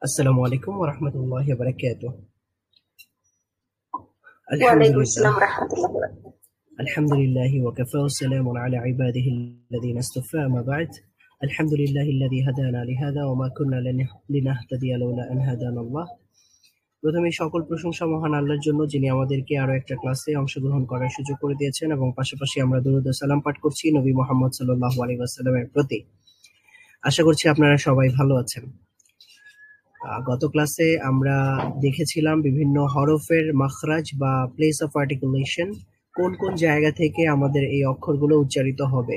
আসসালামু আলাইকুম ওয়া রাহমাতুল্লাহি ওয়া বারাকাতুহু। ওয়ালাইকুম আলহামদুলিল্লাহ আসসালাম রাহমাতুল্লাহি ওয়া বারাকাতুহু। আলহামদুলিল্লাহি ওয়া কাফা ওয়া সালামুন আলা ইবাদিহি আল্লাযীনা ইসতাফা আম্মা বা'দ। আলহামদুলিল্লাহিল্লাযী হাদানা লিহাযা ওয়া মা কুন্না লিনাহতাদিয়া লাউলা আন হাদানাল্লাহ। প্রথমে সকল প্রশংসা মহান আল্লাহর জন্য, যিনি আমাদেরকে আরো একটা ক্লাসে অংশগ্রহণ করার সুযোগ করে দিয়েছেন, এবং পাশাপাশি আমরা দুরূদ ও সালাম পাঠ করছি নবী মুহাম্মদ সাল্লাল্লাহু আলাইহি ওয়াসাল্লামের প্রতি। আশা করছি আপনারা সবাই ভালো আছেন। গত ক্লাসে আমরা দেখেছিলাম বিভিন্ন হরফের মাখরাজ বা প্লেস অফ আর্টিকুলেশন, কোন কোন জায়গা থেকে আমাদের এই অক্ষরগুলো উচ্চারিত হবে।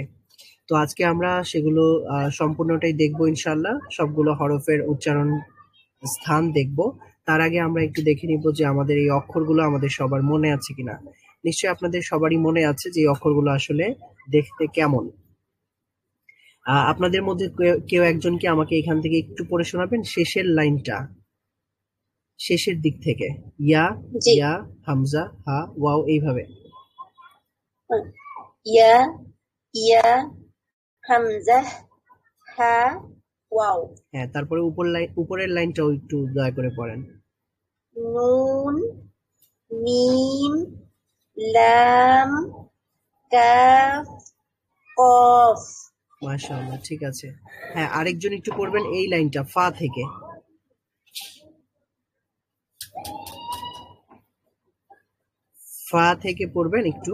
তো আজকে আমরা সেগুলো সম্পূর্ণটাই দেখবো ইনশাল্লাহ, সবগুলো হরফের উচ্চারণ স্থান দেখব। তার আগে আমরা একটু দেখে নিব যে আমাদের এই অক্ষরগুলো আমাদের সবার মনে আছে কিনা। নিশ্চয়ই আপনাদের সবারই মনে আছে যে এই অক্ষরগুলো আসলে দেখতে কেমন। আপনাদের মধ্যে কেউ একজন কি আমাকে এখান থেকে একটু পড়ে শোনাবেন শেষের লাইনটা, শেষের দিক থেকে? ইয়া, জি। ইয়া, হামজা, হা, ওয়াও, এইভাবে। ইয়া, ইয়া, হামজা, হা, ওয়াও। হ্যাঁ, তারপরে উপরের লাইনটাও একটু দয়া করে পড়েন। নুন, মিম, লাম, কাফ, কফ। মাশাআল্লাহ, ঠিক আছে। হ্যাঁ, আরেকজন একটু পড়বেন এই লাইনটা ফা থেকে। ফা থেকে পড়বেন একটু।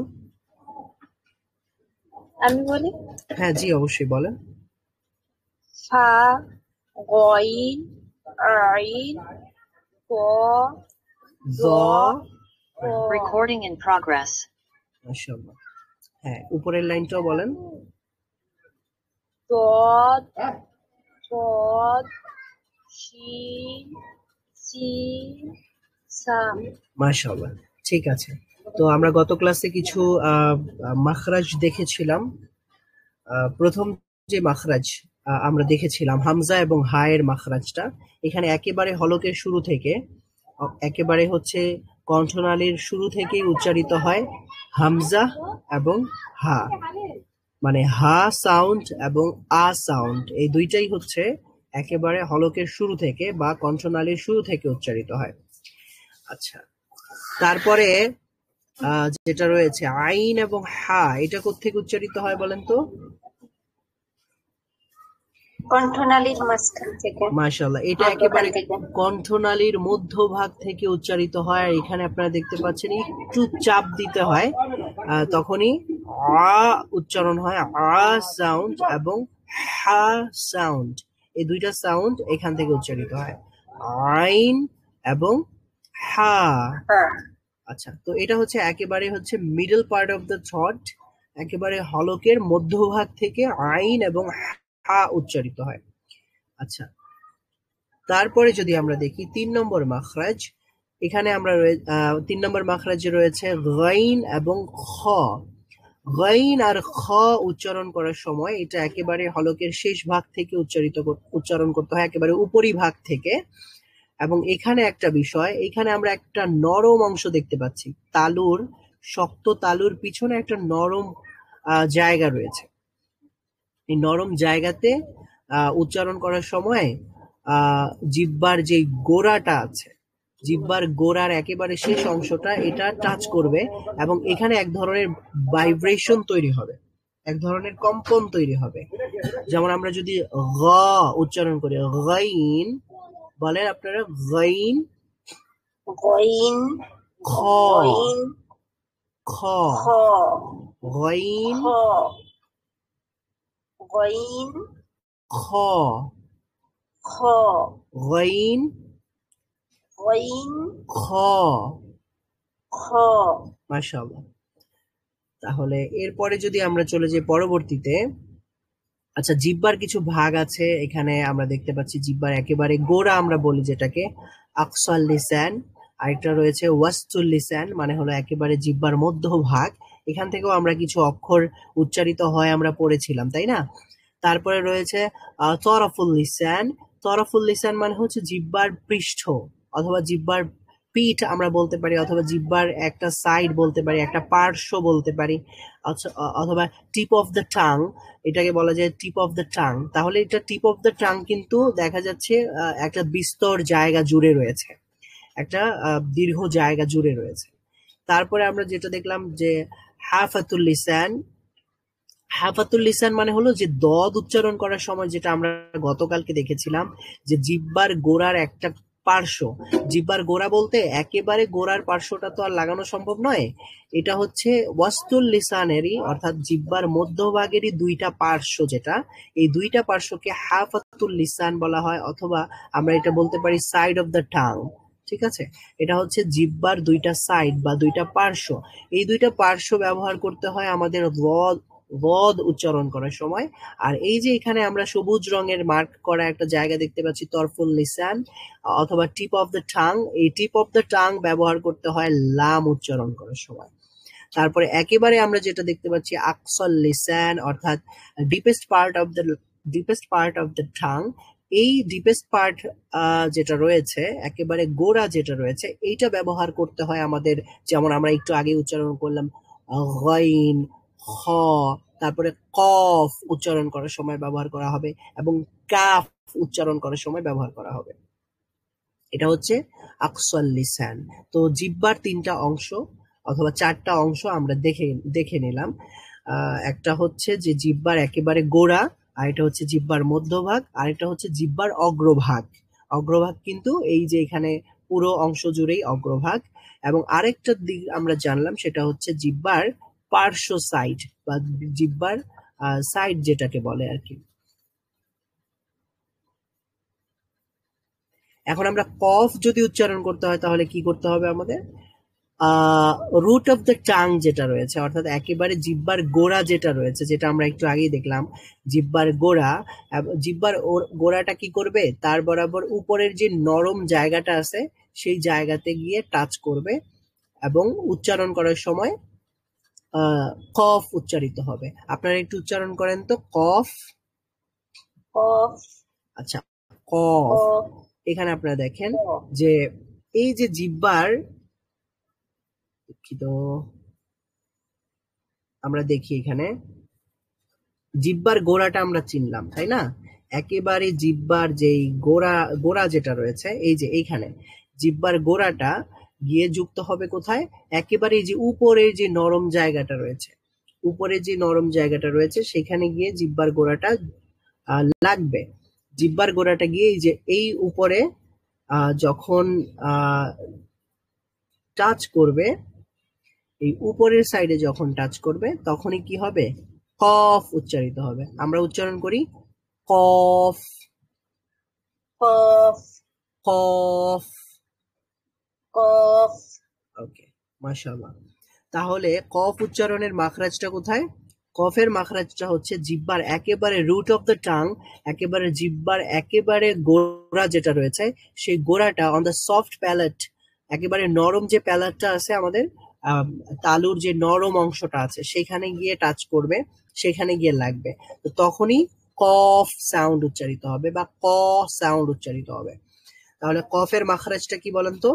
আমি বলি হ্যাঁ জি, অবশ্যই বলেন। ফা, গইন, আইন, ক, জ, জ, ক। Recording in progress. মাশাআল্লাহ। হ্যাঁ, উপরের লাইনটাও বলেন। দদ, ضاد শিন সিন সাম। মাশাআল্লাহ, ঠিক আছে। তো আমরা গত ক্লাসে কিছু মাখরাজ দেখেছিলাম। প্রথম যে মাখরাজ আমরা দেখেছিলাম হামজা এবং হা এর মাখরাজটা। এখানে একেবারে হলকের শুরু থেকে, একেবারে হচ্ছে কণ্ঠনালীর শুরু থেকেই উচ্চারিত হয় হামজা এবং হা। মানে হা সাউন্ড এবং আ সাউন্ড, এই দুইটাই হচ্ছে একেবারে হলকের শুরু থেকে বা কণ্ঠনালীর শুরু থেকে উচ্চারিত হয়। আচ্ছা, তারপরে যেটা রয়েছে আইন এবং হা, এটা কোত্থেকে উচ্চারিত হয় বলেন তো? কণ্ঠনালীর মাঝখান থেকে, মাশাআল্লাহ, এটা মধ্যখান একেবারে থেকে। কণ্ঠনালীর মধ্যভাগ থেকে উচ্চারিত হয়। আর এখানে আপনারা দেখতে পাচ্ছেন একটু চাপ দিতে হয়, তখনই আ উচ্চারণ হয়। আ সাউন্ড এবং হা সাউন্ড, এই দুইটা সাউন্ড এখান থেকে উচ্চারিত হয়, আইন এবং হা। হ্যাঁ। আচ্ছা, তো এটা হচ্ছে একেবারে হচ্ছে middle part of the through, একেবারে হলকের মধ্যভাগ থেকে আইন এবং হা উচ্চারিত হয়। আচ্ছা, তারপরে যদি আমরা দেখি ৩ নম্বর মাখরাজ, এখানে আমরা ৩ নম্বর মাখরাজে রয়েছে গাইন এবং খ। গাইন আর খ উচ্চারণ করার সময় এটা একেবারে হলকের শেষ ভাগ থেকে উচ্চারণ করতে হয়, একেবারে উপরি ভাগ থেকে। এবং এখানে একটা বিষয়, এখানে আমরা একটা নরম অংশ দেখতে পাচ্ছি। তালুর, শক্ত তালুর পিছনে একটা নরম জায়গা রয়েছে। এই নরম জায়গাতে উচ্চারণ করার সময় জিহ্বার যে গোড়াটা আছে, জিহ্বার গোড়ার একেবারে শেষ অংশটা এটা টাচ করবে, এবং এখানে এক ধরনের ভাইব্রেশন তৈরি হবে, এক ধরনের কম্পন তৈরি হবে। যেমন আমরা যদি গ উচ্চারণ করি, গাইন বলেন আপনারা, গাইন, গইন, খ, গইন, খ, খ, গাইন, খ, গইন, খ, খ, গাইন, গইন, খ। খ। মাশাআল্লাহ। তাহলে এরপরে যদি আমরা চলে যাই পরবর্তীতে, আচ্ছা, জিহ্বার কিছু ভাগ আছে এখানে আমরা দেখতে পাচ্ছি। জিহ্বার একেবারে গোড়া আমরা বলি যেটাকে, আকসাল লিসান। আরেকটা রয়েছে ওয়াসতুল লিসান, মানে হলো একেবারে জিহ্বার মধ্যভাগ। এখান থেকেও আমরা কিছু অক্ষর উচ্চারিত হয় আমরা পড়েছিলাম, তাই না? তারপরে রয়েছে তরফুল লিসান। তরফুল লিসান মানে হচ্ছে জিহ্বার পৃষ্ঠ অথবা জিহ্বার পিঠ আমরা বলতে পারি, অথবা জিহ্বার একটা সাইড বলতে পারি, একটা পার্শ্ব বলতে পারি, অথবা টিপ অফ দ্য টাং, এটাকে বলা যায় টিপ অফ দ্য টাং। তাহলে এটা টিপ অফ দ্য টাং কিন্তু দেখা যাচ্ছে একটা বিস্তর জায়গা জুড়ে রয়েছে, একটা দীর্ঘ জায়গা জুড়ে রয়েছে। তারপরে আমরা যেটা দেখলাম যে হাফাতুল লিসান। হাফাতুল লিসান মানে হলো যে দদ উচ্চারণ করার সময়, যেটা আমরা গতকালকে দেখেছিলাম যে জিহ্বার গোড়ার একটা পার্শ্ব, জিহ্বার গোড়া বলতে একেবারে গোড়ার পার্শ্বটা তো আর লাগানো সম্ভব নয়, এটা হচ্ছে ওয়াস্তুল লিসানেরই অর্থাৎ জিহ্বার মধ্যভাগেরই দুইটা পার্শ্ব, যেটা এই দুইটা পার্শ্বকে হাফাতুল লিসান বলা হয়, অথবা আমরা এটা বলতে পারি সাইড অফ দ্য টাং। ঠিক আছে, এটা হচ্ছে জিহ্বার দুইটা সাইড বা দুইটা পার্শ্ব। এই দুইটা পার্শ্ব ব্যবহার করতে হয় আমাদের বদ উচ্চারণ করার সময়। আর এই যে এখানে আমরা সবুজ রঙের মার্ক করা একটা জায়গা দেখতে পাচ্ছি তরফুল লিসান অথবা টিপ অফ দ্য টাং, এই টিপ অফ দ্য টাং ব্যবহার করতে হয় লাম উচ্চারণ করার সময়। তারপরে একেবারে আমরা যেটা দেখতে পাচ্ছি আকসল লিসান অর্থাৎ deepest part of the tongue. এই ডিপেস্ট পার্ট যেটা রয়েছে, একেবারে গোড়া যেটা রয়েছে, এইটা ব্যবহার করতে হয় আমাদের, যেমন আমরা একটু আগে উচ্চারণ করলাম গাইন, হ, তারপরে কফ উচ্চারণ করার সময় ব্যবহার করা হবে, এবং কাফ উচ্চারণ করার সময় ব্যবহার করা হবে। এটা হচ্ছে আকসল লিসান। তো জিহ্বার তিনটা অংশ অথবা চারটা অংশ আমরা দেখে নিলাম। একটা হচ্ছে যে জিহ্বার একেবারে গোড়া, আর এটা হচ্ছে জিহ্বার মধ্যভাগ, আর এটা হচ্ছে জিহ্বার অগ্রভাগ। অগ্রভাগ কিন্তু এই যে এখানে পুরো অংশ জুড়েই অগ্রভাগ। এবং আরেকটা দিক আমরা জানলাম, সেটা হচ্ছে জিহ্বার পার্শ্ব সাইড বা জিহ্বার সাইড যেটাকে বলে আর কি। এখন আমরা কফ যদি উচ্চারণ করতে হয় তাহলে কি করতে হবে আমাদের? রুট অফ দ্য টাং যেটা রয়েছে, অর্থাৎ একেবারে জিহ্বার গোড়া যেটা রয়েছে, যেটা আমরা একটু আগেই দেখলাম, জিহ্বার গোড়া, জিহ্বার গোড়াটা কি করবে? তার বরাবর উপরের যে নরম জায়গাটা আছে সেই জায়গাতে গিয়ে টাচ করবে, এবং উচ্চারণ করার সময় কফ উচ্চারিত হবে। আপনারা একটু উচ্চারণ করেন তো, কফ। কফ, আচ্ছা, কফ। কফ, এখানে আপনারা দেখেন ক, যে এই যে জিহ্বার, দুঃখিত, আমরা দেখি এখানে জিহ্বার গোড়াটা আমরা চিনলাম, তাই না? একেবারে জিহ্বার যেই গোড়া যেটা রয়েছে, এই যে এইখানে জিহ্বার গোড়াটা গিয়ে যুক্ত হবে কোথায়? একেবারে যে উপরের যে নরম জায়গাটা রয়েছে, উপরে যে নরম জায়গাটা রয়েছে সেখানে গিয়ে জিহ্বার গোড়াটা লাগবে। জিহ্বার গোড়াটা গিয়ে এই যে এই উপরে যখন টাচ করবে, এই উপরের সাইডে যখন টাচ করবে তখনই কি হবে? কফ উচ্চারিত হবে। আমরা উচ্চারণ করি কফ, কফ, কফ। কফ। ওকে, মাশাআল্লাহ। তাহলে কফ উচ্চারণের মাখরাজটা কোথায়? কফের মাখরাজটা হচ্ছে জিহ্বার একেবারে রুট অফ দ্য টাং, একেবারে জিহ্বার একেবারে গোড়া যেটা রয়েছে, সেই গোড়াটা অন দ্য সফট প্যালেট, একেবারে নরম যে প্যালেটটা আছে আমাদের, তালুর যে নরম অংশটা আছে সেখানে গিয়ে টাচ করবে, সেখানে গিয়ে লাগবে। তো তখনই কফ সাউন্ড উচ্চারিত হবে বা ক সাউন্ড উচ্চারিত হবে। তাহলে কফের মাখরাজটা কি বলেন তো?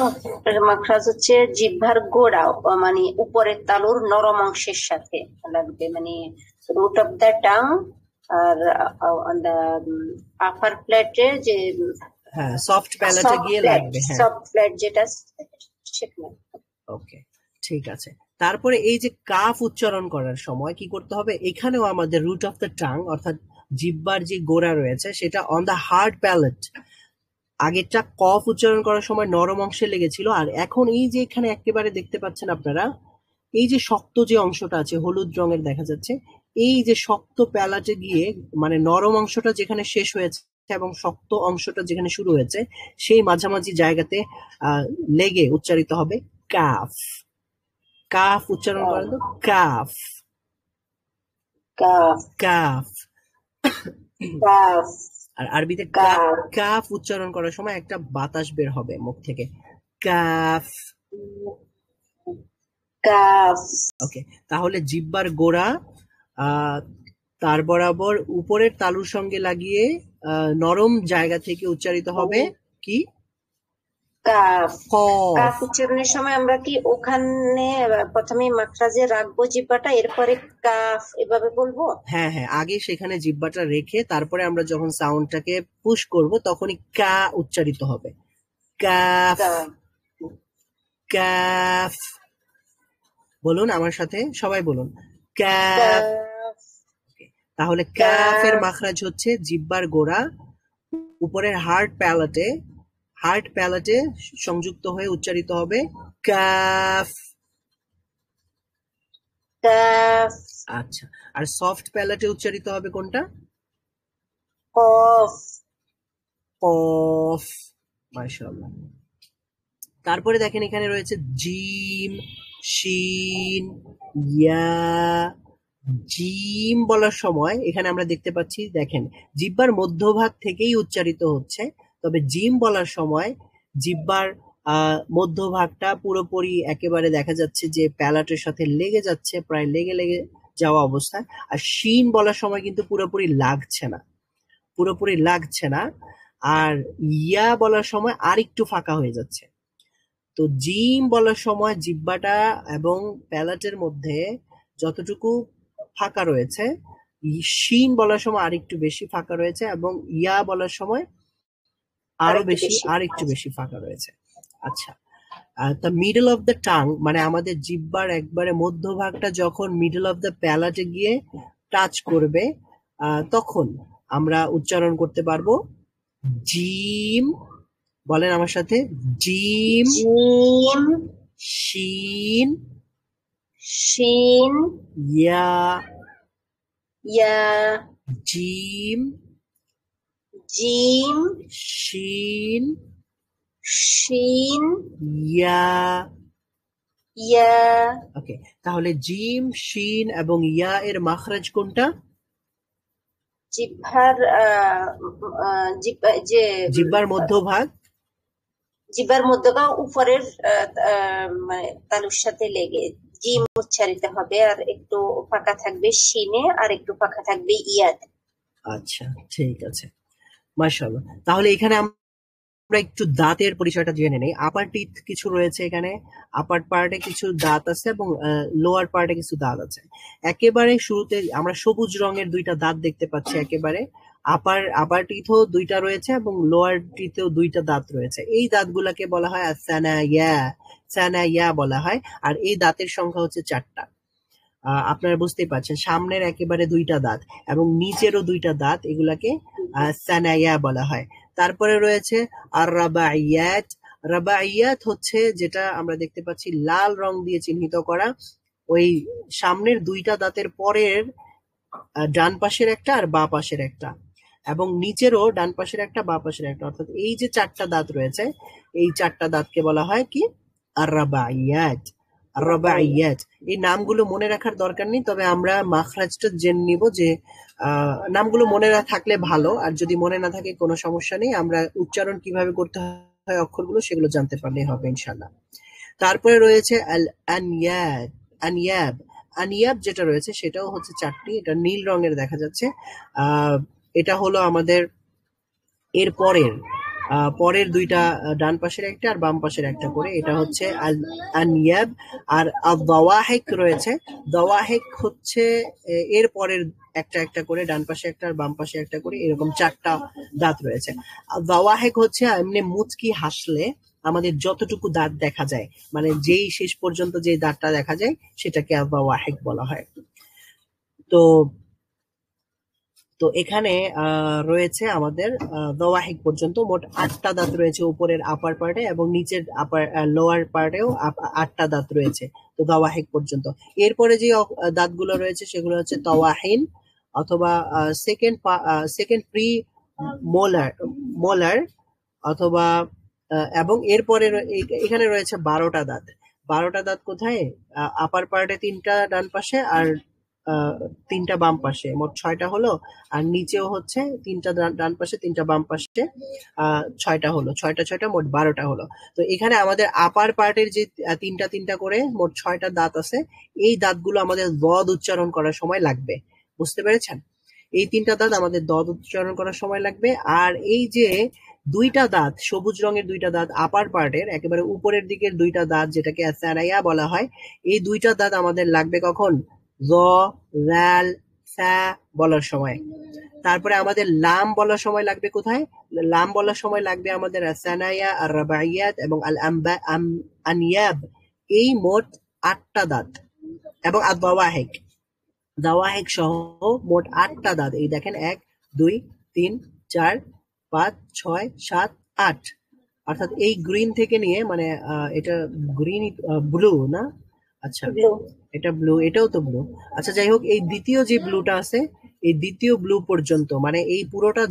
কফের মাখরাজ হচ্ছে জিহ্বার গোড়া, মানে উপরের তালুর নরম অংশের সাথে লাগবে, মানে রুট অফ দ্য টাং। আর অন দ্য আপার প্লেটে যে হ্যাঁ, সফট প্যালেটে সফট গিয়ে প্লেট, লাগবে। হ্যাঁ, সফট প্লেট যেটা সেখানে। ওকে, ঠিক আছে। তারপরে এই যে কাফ উচ্চারণ করার সময় কি করতে হবে? এখানেও আমাদের রুট অফ দ্য টাং অর্থাৎ জিহ্বার যে গোড়া রয়েছে সেটা অন দ্য হার্ড প্যালেট। আগেরটা কফ উচ্চারণ করার সময় নরম অংশে লেগেছিল, আর এখন এই যে এখানে একেবারে দেখতে পাচ্ছেন আপনারা, এই যে শক্ত যে অংশটা আছে হলুদ রঙের দেখা যাচ্ছে, এই যে শক্ত প্যালাটে গিয়ে, মানে নরম অংশটা যেখানে শেষ হয়েছে এবং শক্ত অংশটা যেখানে শুরু হয়েছে, সেই মাঝামাঝি জায়গাতে লেগে উচ্চারিত হবে কাফ। কাফ উচ্চারণ করেন তো, কাফ, কাফ, কাফ। কাফ, আর আরবিতে কাফ, কাফ উচ্চারণ করার সময় একটা বাতাস বের হবে মুখ থেকে, কাফ। কাফ। ওকে, তাহলে জিহ্বার গোড়া তার বরাবর উপরের তালুর সঙ্গে লাগিয়ে নরম জায়গা থেকে উচ্চারিত হবে কি? কাফ। কফ। কাফ উচ্চারণের সময় আমরা কি ওখানে প্রথমে মাখরাজে রাখবো জিহ্বাটা, এরপরে কাফ এভাবে বলবো? হ্যাঁ হ্যাঁ, আগে সেখানে জিহ্বাটা রেখে তারপরে আমরা যখন সাউন্ডটাকে পুশ করব তখনই কা উচ্চারিত হবে। কাফ। কাফ। কাফ। বলুন আমার সাথে, সবাই বলুন কাফ। কাফ। তাহলে কাফের কাফ। মাখরাজ হচ্ছে জিহ্বার গোড়া উপরের হার্ড প্যালেটে সংযুক্ত হয়ে উচ্চারিত হবে কাফ। কাফ। আচ্ছা, আর সফট প্যালেটে উচ্চারিত হবে কোনটা? কফ। কফ। মাশাআল্লাহ। তারপরে দেখেন এখানে রয়েছে জিম, শিন, ইয়া। জিম বলার সময় এখানে আমরা দেখতে পাচ্ছি, দেখেন জিহ্বার মধ্যভাগ থেকেই উচ্চারিত হচ্ছে, তবে জিম বলার সময় জিহ্বার মধ্যভাগটা পুরোপুরি একেবারে দেখা যাচ্ছে যে প্যালাটের সাথে লেগে যাচ্ছে, প্রায় লেগে লেগে যাওয়া অবস্থায়। আর শিন বলার সময় কিন্তু পুরোপুরি লাগছে না। আর ইয়া বলার সময় আরেকটু ফাঁকা হয়ে যাচ্ছে। তো জিম বলার সময় জিহ্বাটা এবং প্যালাটের মধ্যে যতটুকু ফাঁকা রয়েছে, শিন বলার সময় আরেকটু বেশি ফাঁকা রয়েছে, এবং ইয়া বলার সময় আরেকটু বেশি ফাঁকা রয়েছে। আচ্ছা, the middle of the tongue মানে আমাদের জিহ্বার একবারে মধ্যভাগটা যখন মিডল অফ দ্য প্যালাটে গিয়ে টাচ করবে, তখন আমরা উচ্চারণ করতে পারবো জিম। বলেন আমার সাথে, জিম। জিম। শিন। শিন। ইয়া। ইয়া। জিম। জিম। শিন। শিন। ইয়া। ইয়া। ওকে, তাহলে জিম, শিন এবং ইয়া এর মাখরাজ কোনটা? জিহ্বার যে জিহ্বার মধ্যভাগ। জিহ্বার মধ্যভাগ উপরের মানে তালুর সাথে লেগে জিম উচ্চারিত হবে, আর একটু ফাঁকা থাকবে শিনে, আর একটু ফাঁকা থাকবে ইয়াতে। আচ্ছা, ঠিক আছে, মাশাআল্লাহ। তাহলে এখানে আমরা একটু দাঁতের পরিচয়টা জেনে নেই। আপার টিথ কিছু রয়েছে এখানে, আপার পার্টে কিছু দাঁত আছে এবং লোয়ার পার্টে কিছু দাঁত আছে। একেবারে শুরুতে আমরা সবুজ রঙের দুইটা দাঁত দেখতে পাচ্ছি একেবারে। আপার টিথও দুইটা রয়েছে এবং লোয়ার টিথেও দুইটা দাঁত রয়েছে। এই দাঁতগুলাকে বলা হয় সানাইয়া বলা হয়। আর এই দাঁতের সংখ্যা হচ্ছে 4টা। আপনারা বুঝতেই পারছেন, সামনের একেবারে দুইটা দাঁত এবং নিচেরও দুইটা দাঁত, এগুলাকে সানাইয়া বলা হয়। তারপরে রয়েছে আর রাবাইয়াত হচ্ছে যেটা আমরা দেখতে পাচ্ছি লাল রং দিয়ে চিহ্নিত করা, ওই সামনের দুইটা দাঁতের পরের ডান পাশের একটা আর বাঁ পাশের একটা, এবং নিচেরও ডান পাশের একটা বাঁ পাশের একটা, অর্থাৎ এই যে 4টা দাঁত রয়েছে, এই 4টা দাঁতকে বলা হয় কি? আর রাবাইয়াত। এই নামগুলো মনে রাখার দরকার নেই, তবে আমরা মাখরাজটা জেনে নিব যে নামগুলো মনে না থাকলে ভালো, আর যদি মনে না থাকে কোনো সমস্যা নেই, আমরা উচ্চারণ কিভাবে করতে হয় অক্ষরগুলো সেগুলো জানতে পারলেই হবে ইনশাআল্লাহ। তারপরে রয়েছে আল আনিয়াব। আনিয়াব আনিয়াব যেটা রয়েছে সেটাও হচ্ছে 4টি, এটা নীল রঙের দেখা যাচ্ছে। এটা হলো আমাদের এর পরের দুইটা, ডান পাশের একটা আর বাম পাশের একটা করে, এটা হচ্ছে আল আনিয়াব। আর দাওয়াহিক রয়েছে, দাওয়াহিক হচ্ছে এর পরের একটা একটা করে, ডান পাশে একটা আর বাম পাশে একটা করে, এরকম 4টা দাঁত রয়েছে। দাওয়াহিক হচ্ছে এমনি মুচকি হাসলে আমাদের যতটুকু দাঁত দেখা যায়, মানে যেই শেষ পর্যন্ত যে দাঁতটা দেখা যায় সেটাকে দাওয়াহিক বলা হয়। তো তো এখানে রয়েছে আমাদের দাওয়াহিক পর্যন্ত মোট 8টা দাঁত রয়েছে উপরের আপার পার্টে, এবং নিচের লোয়ার পার্টেও 8টা দাঁত রয়েছে, তো দাওয়াহিক পর্যন্ত। এরপরে যে দাঁতগুলো রয়েছে সেগুলো হচ্ছে তাওয়াহিন অথবা সেকেন্ড প্রি মোলার অথবা এবং এরপরে এখানে রয়েছে 12টা দাঁত। 12টা দাঁত কোথায়? আপার পার্টে 3টা ডান পাশে আর 3টা বাম পাশে, মোট 6টা হলো। আর নিচেও হচ্ছে 3টা ডান পাশে 3টা বাম পাশে, 6টা হলো। 6টা মোট 12টা হলো। তো এখানে আমাদের আপার পার্টের যে 3টা করে মোট 6টা দাঁত আছে, এই দাঁতগুলো আমাদের বদ উচ্চারণ করার সময় লাগবে। বুঝতে পেরেছেন? এই তিনটা দাঁত আমাদের দদ উচ্চারণ করার সময় লাগবে। আর এই যে দুইটা দাঁত, সবুজ রঙের দুইটা দাঁত আপার পার্টের একেবারে উপরের দিকের দুইটা দাঁত, যেটাকে সানাইয়া বলা হয়, এই দুইটা দাঁত আমাদের লাগবে কখন? জ, জাল, সা বলার সময়। তারপরে আমাদের লাম বলার সময় লাগবে কোথায়? লাম বলার সময় লাগবে আমাদের সানাইয়া, আর রাবাইয়াত এবং আল আনিয়াব, এই মোট 8টা দাঁত, এবং আর দাওয়াহিক, দাওয়াহিক সহ মোট 8টা দাঁত। এই দেখেন 1 2 3 4 5 6 7 8, অর্থাৎ এই গ্রিন থেকে নিয়ে, মানে এটা গ্রিন ব্লু না? আচ্ছা, ব্লু। এটা ব্লু, এটাও তো ব্লু। আচ্ছা, যাই হোক, এই দ্বিতীয় যে ব্লুটা আছে, এই দ্বিতীয় ব্লু পর্যন্ত, মানে এই পুরোটা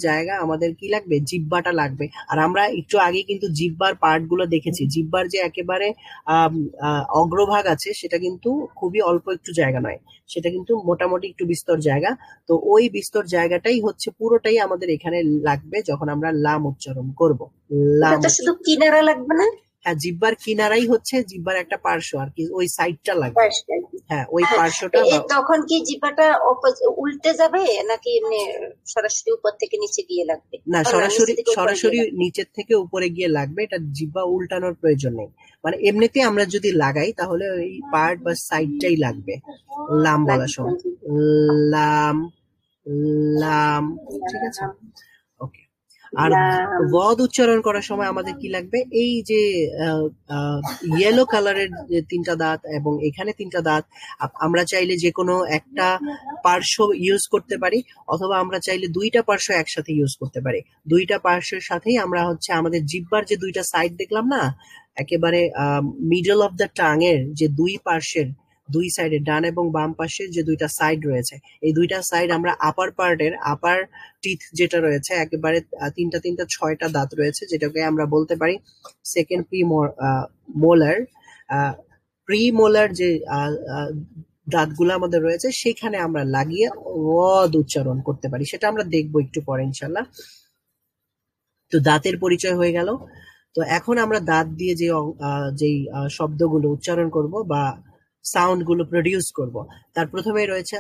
জায়গা আমাদের কি লাগবে? জিহ্বাটা লাগবে। আর আমরা একটু আগে কিন্তু জিহ্বার পার্ট গুলো দেখেছি। জিহ্বার যে একেবারে অগ্রভাগ আছে, সেটা কিন্তু খুবই অল্প একটু জায়গা নয়, সেটা কিন্তু মোটামুটি একটু বিস্তর জায়গা। তো ওই বিস্তর জায়গাটাই হচ্ছে পুরোটাই আমাদের এখানে লাগবে যখন আমরা লাম উচ্চারণ করব। লাম এটা তো শুধু কিনারা লাগবে না? হ্যাঁ, জিহ্বার কিনারাই হচ্ছে জিহ্বার একটা পার্শ্ব, আর কি ওই সাইডটা লাগবে। পার্শ্ব। হ্যাঁ, ওই পার্শ্বটা তখন কি জিহ্বাটা উল্টে যাবে নাকি এমনি সরাসরি উপর থেকে নিচে গিয়ে লাগবে? না, সরাসরি নিচের থেকে উপরে গিয়ে লাগবে। এটা জিহ্বা উল্টানোর প্রয়োজন নেই, মানে এমনিতে আমরা যদি লাগাই তাহলে ওই পার্ট বা সাইডটাই লাগবে লাম বলার সময়। লাম, লাম, ঠিক আছে, ওকে। আর বদ উচ্চারণ করার সময় আমাদের কি লাগবে? এই যে ইয়েলো কালারের যে তিনটা দাঁত এবং এখানে তিনটা দাঁত, আমরা চাইলে যে কোনো একটা পার্শ্ব ইউজ করতে পারি, অথবা আমরা চাইলে দুইটা পার্শ্ব একসাথে ইউজ করতে পারি। দুইটা পার্শ্বের সাথেই আমরা হচ্ছে আমাদের জিহ্বার যে দুইটা সাইড দেখলাম না, একেবারে মিডল অফ দ্য টাং এর যে দুই পার্শ্বের, দুই সাইডে ডান এবং বাম পাশে যে দুইটা সাইড রয়েছে, এই দুইটা সাইড আমরা আপার পার্টের আপার টিথ যেটা রয়েছে, একেবারে তিনটা 6টা দাঁত রয়েছে, যেটাকে আমরা বলতে পারি সেকেন্ড মোলার। প্রি মোলার যে দাঁতগুলো আমাদের রয়েছে, সেখানে আমরা লাগিয়ে ওয়াদ উচ্চারণ করতে পারি। সেটা আমরা দেখবো একটু পরে ইনশাল্লাহ। তো দাঁতের পরিচয় হয়ে গেল। তো এখন আমরা দাঁত দিয়ে যেই শব্দগুলো উচ্চারণ করব বা সাউন্ড গুলো প্রডিউস করব, তার প্রথমেই রয়েছে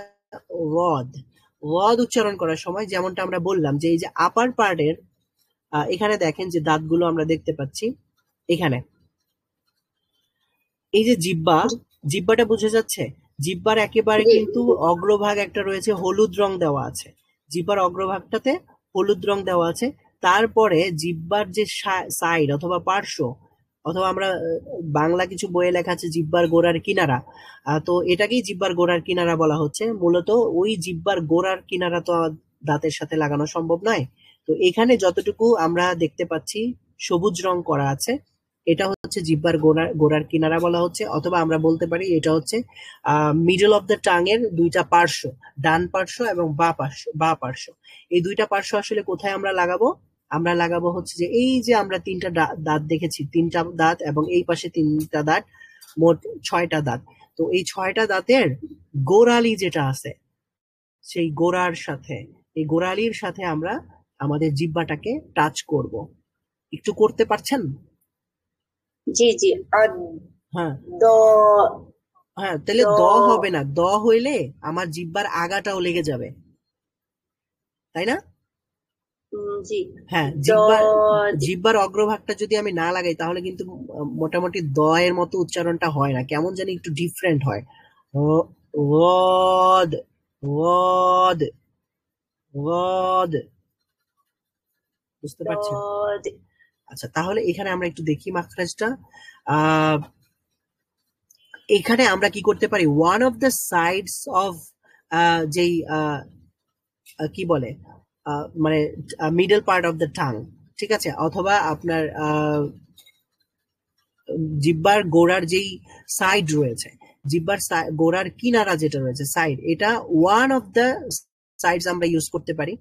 ওয়াদ। ওয়াদ উচ্চারণ করার সময় যেমনটা আমরা বললাম যে এই যে আপার পার্টের, এখানে দেখেন যে দাঁতগুলো আমরা দেখতে পাচ্ছি এখানে, এই যে জিহ্বাটা বুঝে যাচ্ছে? জিহ্বার একেবারে কিন্তু অগ্রভাগ একটা রয়েছে, হলুদ রং দেওয়া আছে, জিহ্বার অগ্রভাগটাতে হলুদ রং দেওয়া আছে। তারপরে জিহ্বার যে সাইড অথবা পার্শ্ব, অথবা আমরা বাংলা কিছু বইয়ে লেখা আছে জিহ্বার গোড়ার কিনারা, তো এটাকেই জিহ্বার গোড়ার কিনারা বলা হচ্ছে। মূলত ওই জিহ্বার গোড়ার কিনারা তো দাঁতের সাথে লাগানো সম্ভব নয়। তো এখানে যতটুকু আমরা দেখতে পাচ্ছি সবুজ রং করা আছে, এটা হচ্ছে জিহ্বার গোড়ার কিনারা বলা হচ্ছে, অথবা আমরা বলতে পারি এটা হচ্ছে মিডল অফ দ্য টাং এর দুইটা পার্শ্ব, ডান পার্শ্ব এবং বা পার্শ্ব। এই দুইটা পার্শ্ব আসলে কোথায় আমরা লাগাবো? আমরা লাগাবো হচ্ছে যে এই যে আমরা তিনটা দাঁত দেখেছি, তিনটা দাঁত এবং এই পাশে তিনটা দাঁত, মোট 6টা দাঁত। তো এই 6টা দাঁতের গোড়ালি যেটা আছে, সেই এই গোড়ালির সাথে আমরা আমাদের জিহ্বাটাকে টাচ করব। একটু করতে পারছেন? জি জি। হ্যাঁ, দ, হ্যাঁ, তাহলে দ হবে না, দ হইলে আমার জিহ্বার আগাটাও লেগে যাবে, তাই না? জি। হ্যাঁ, জিহ্বার অগ্রভাগটা যদি আমি না লাগাই তাহলে কিন্তু মোটামুটি দ এর মতো উচ্চারণটা হয় না, কেমন জানি একটু ডিফারেন্ট হয়। ওয়াদ, ওয়াদ, ওয়াদ, বুঝতে পারছেন? আচ্ছা, তাহলে এখানে আমরা একটু দেখি মাখরাজটা। এখানে আমরা কি করতে পারি? One of the sides of যেই কি বলে, মানে middle part of the tongue, ঠিক আছে, অথবা আপনার জিহ্বার গোড়ার যেই সাইড রয়েছে, জিহ্বার গোড়ার কিনারা যেটা রয়েছে সাইড, এটা ওয়ান অফ দ্য সাইডস আমরা ইউজ করতে পারি।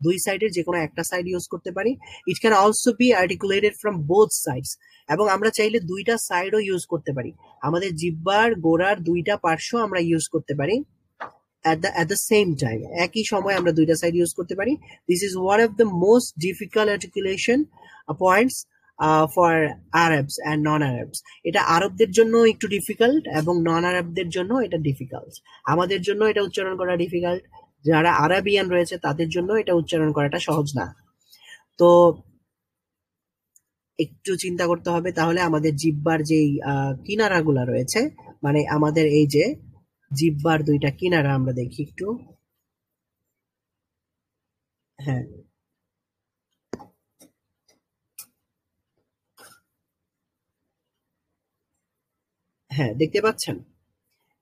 দুই সাইডের যে কোনো একটা সাইড ইউজ করতে পারি। It can also be articulated from both sides, এবং আমরা চাইলে দুইটা সাইডও ইউজ করতে পারি। আমাদের জিহ্বার গোড়ার দুইটা পার্শ্ব আমরা ইউজ করতে পারি at the same time, একই সময় আমরা দুইটা সাইড ইউজ করতে পারি। This is one of the most difficult articulation points for Arabs and non Arabs. এটা আরবদের জন্য একটু ডিফিকাল্ট এবং নন আরবদের জন্য এটা ডিফিকাল্ট। আমাদের জন্য এটা উচ্চারণ করা ডিফিকাল্ট, যারা আরাবিয়ান রয়েছে তাদের জন্য এটা উচ্চারণ করাটা সহজ না। তো একটু চিন্তা করতে হবে তাহলে আমাদের জিহ্বার যেই কিনারাগুলা রয়েছে, মানে আমাদের এই যে জিহ্বার দুইটা কিনারা আমরা দেখি একটু। হ্যাঁ, হ্যাঁ, দেখতে পাচ্ছেন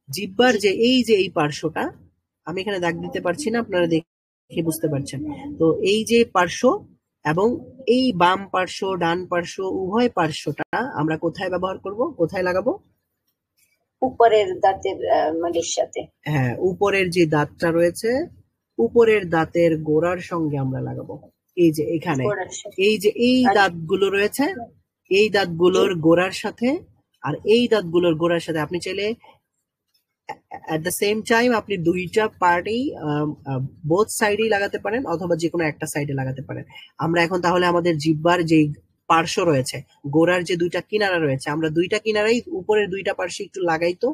জিহ্বার জি যে এই পার্শ্বটা, আমি এখানে দাগ দিতে পারছি না, আপনারা দেখে বুঝতে পারছেন। তো এই যে পার্শ্ব এবং এই বাম পার্শ্ব ডান পার্শ্ব উভয় পার্শ্বটা আমরা কোথায় ব্যবহার করব, কোথায় লাগাবো? উপরের দাঁতের মাড়ির সাথে। হ্যাঁ, উপরের যে দাঁতটা রয়েছে উপরের দাঁতের গোড়ার সঙ্গে আমরা লাগাবো। এই যে এখানে গোড়ার সাথে। এই যে এই আর দাঁতগুলো রয়েছে, এই জি দাঁতগুলোর গোড়ার সাথে আর এই দাঁতগুলোর গোড়ার সাথে আপনি চাইলে at the same time আপনি দুইটা পার্টেই বোথ সাইডেই লাগাতে পারেন অথবা যে কোনো একটা সাইডে লাগাতে পারেন। আমরা এখন তাহলে আমাদের জিহ্বার যে পার্শ্ব রয়েছে, গোড়ার যে দুইটা কিনারা রয়েছে, আমরা দুইটা কিনারাই উপরের দুইটা পার্শ্বে একটু লাগাই। তো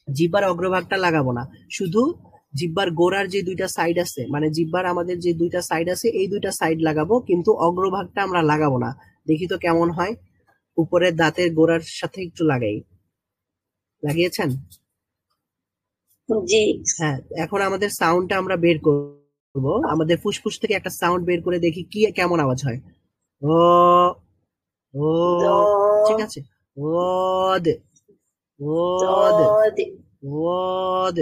জিহ্বার অগ্রভাগটা লাগাবো না, শুধু জিহ্বার গোড়ার যে দুইটা সাইড আছে, মানে জিহ্বার আমাদের যে দুইটা সাইড আছে এই দুইটা সাইড লাগাবো, কিন্তু অগ্রভাগটা আমরা লাগাবো না। দেখি তো কেমন হয়। উপরের দাঁতের গোড়ার সাথে একটু লাগাই, লাগিয়েছেন? জি হ্যাঁ, এখন আমাদের সাউন্ডটা আমরা বের করব। আমাদের ফুসফুস থেকে একটা সাউন্ড বের করে দেখি কি কেমন আওয়াজ হয়। ও ও দ ঠিক আছে। ওদ ওদ দদ ওদ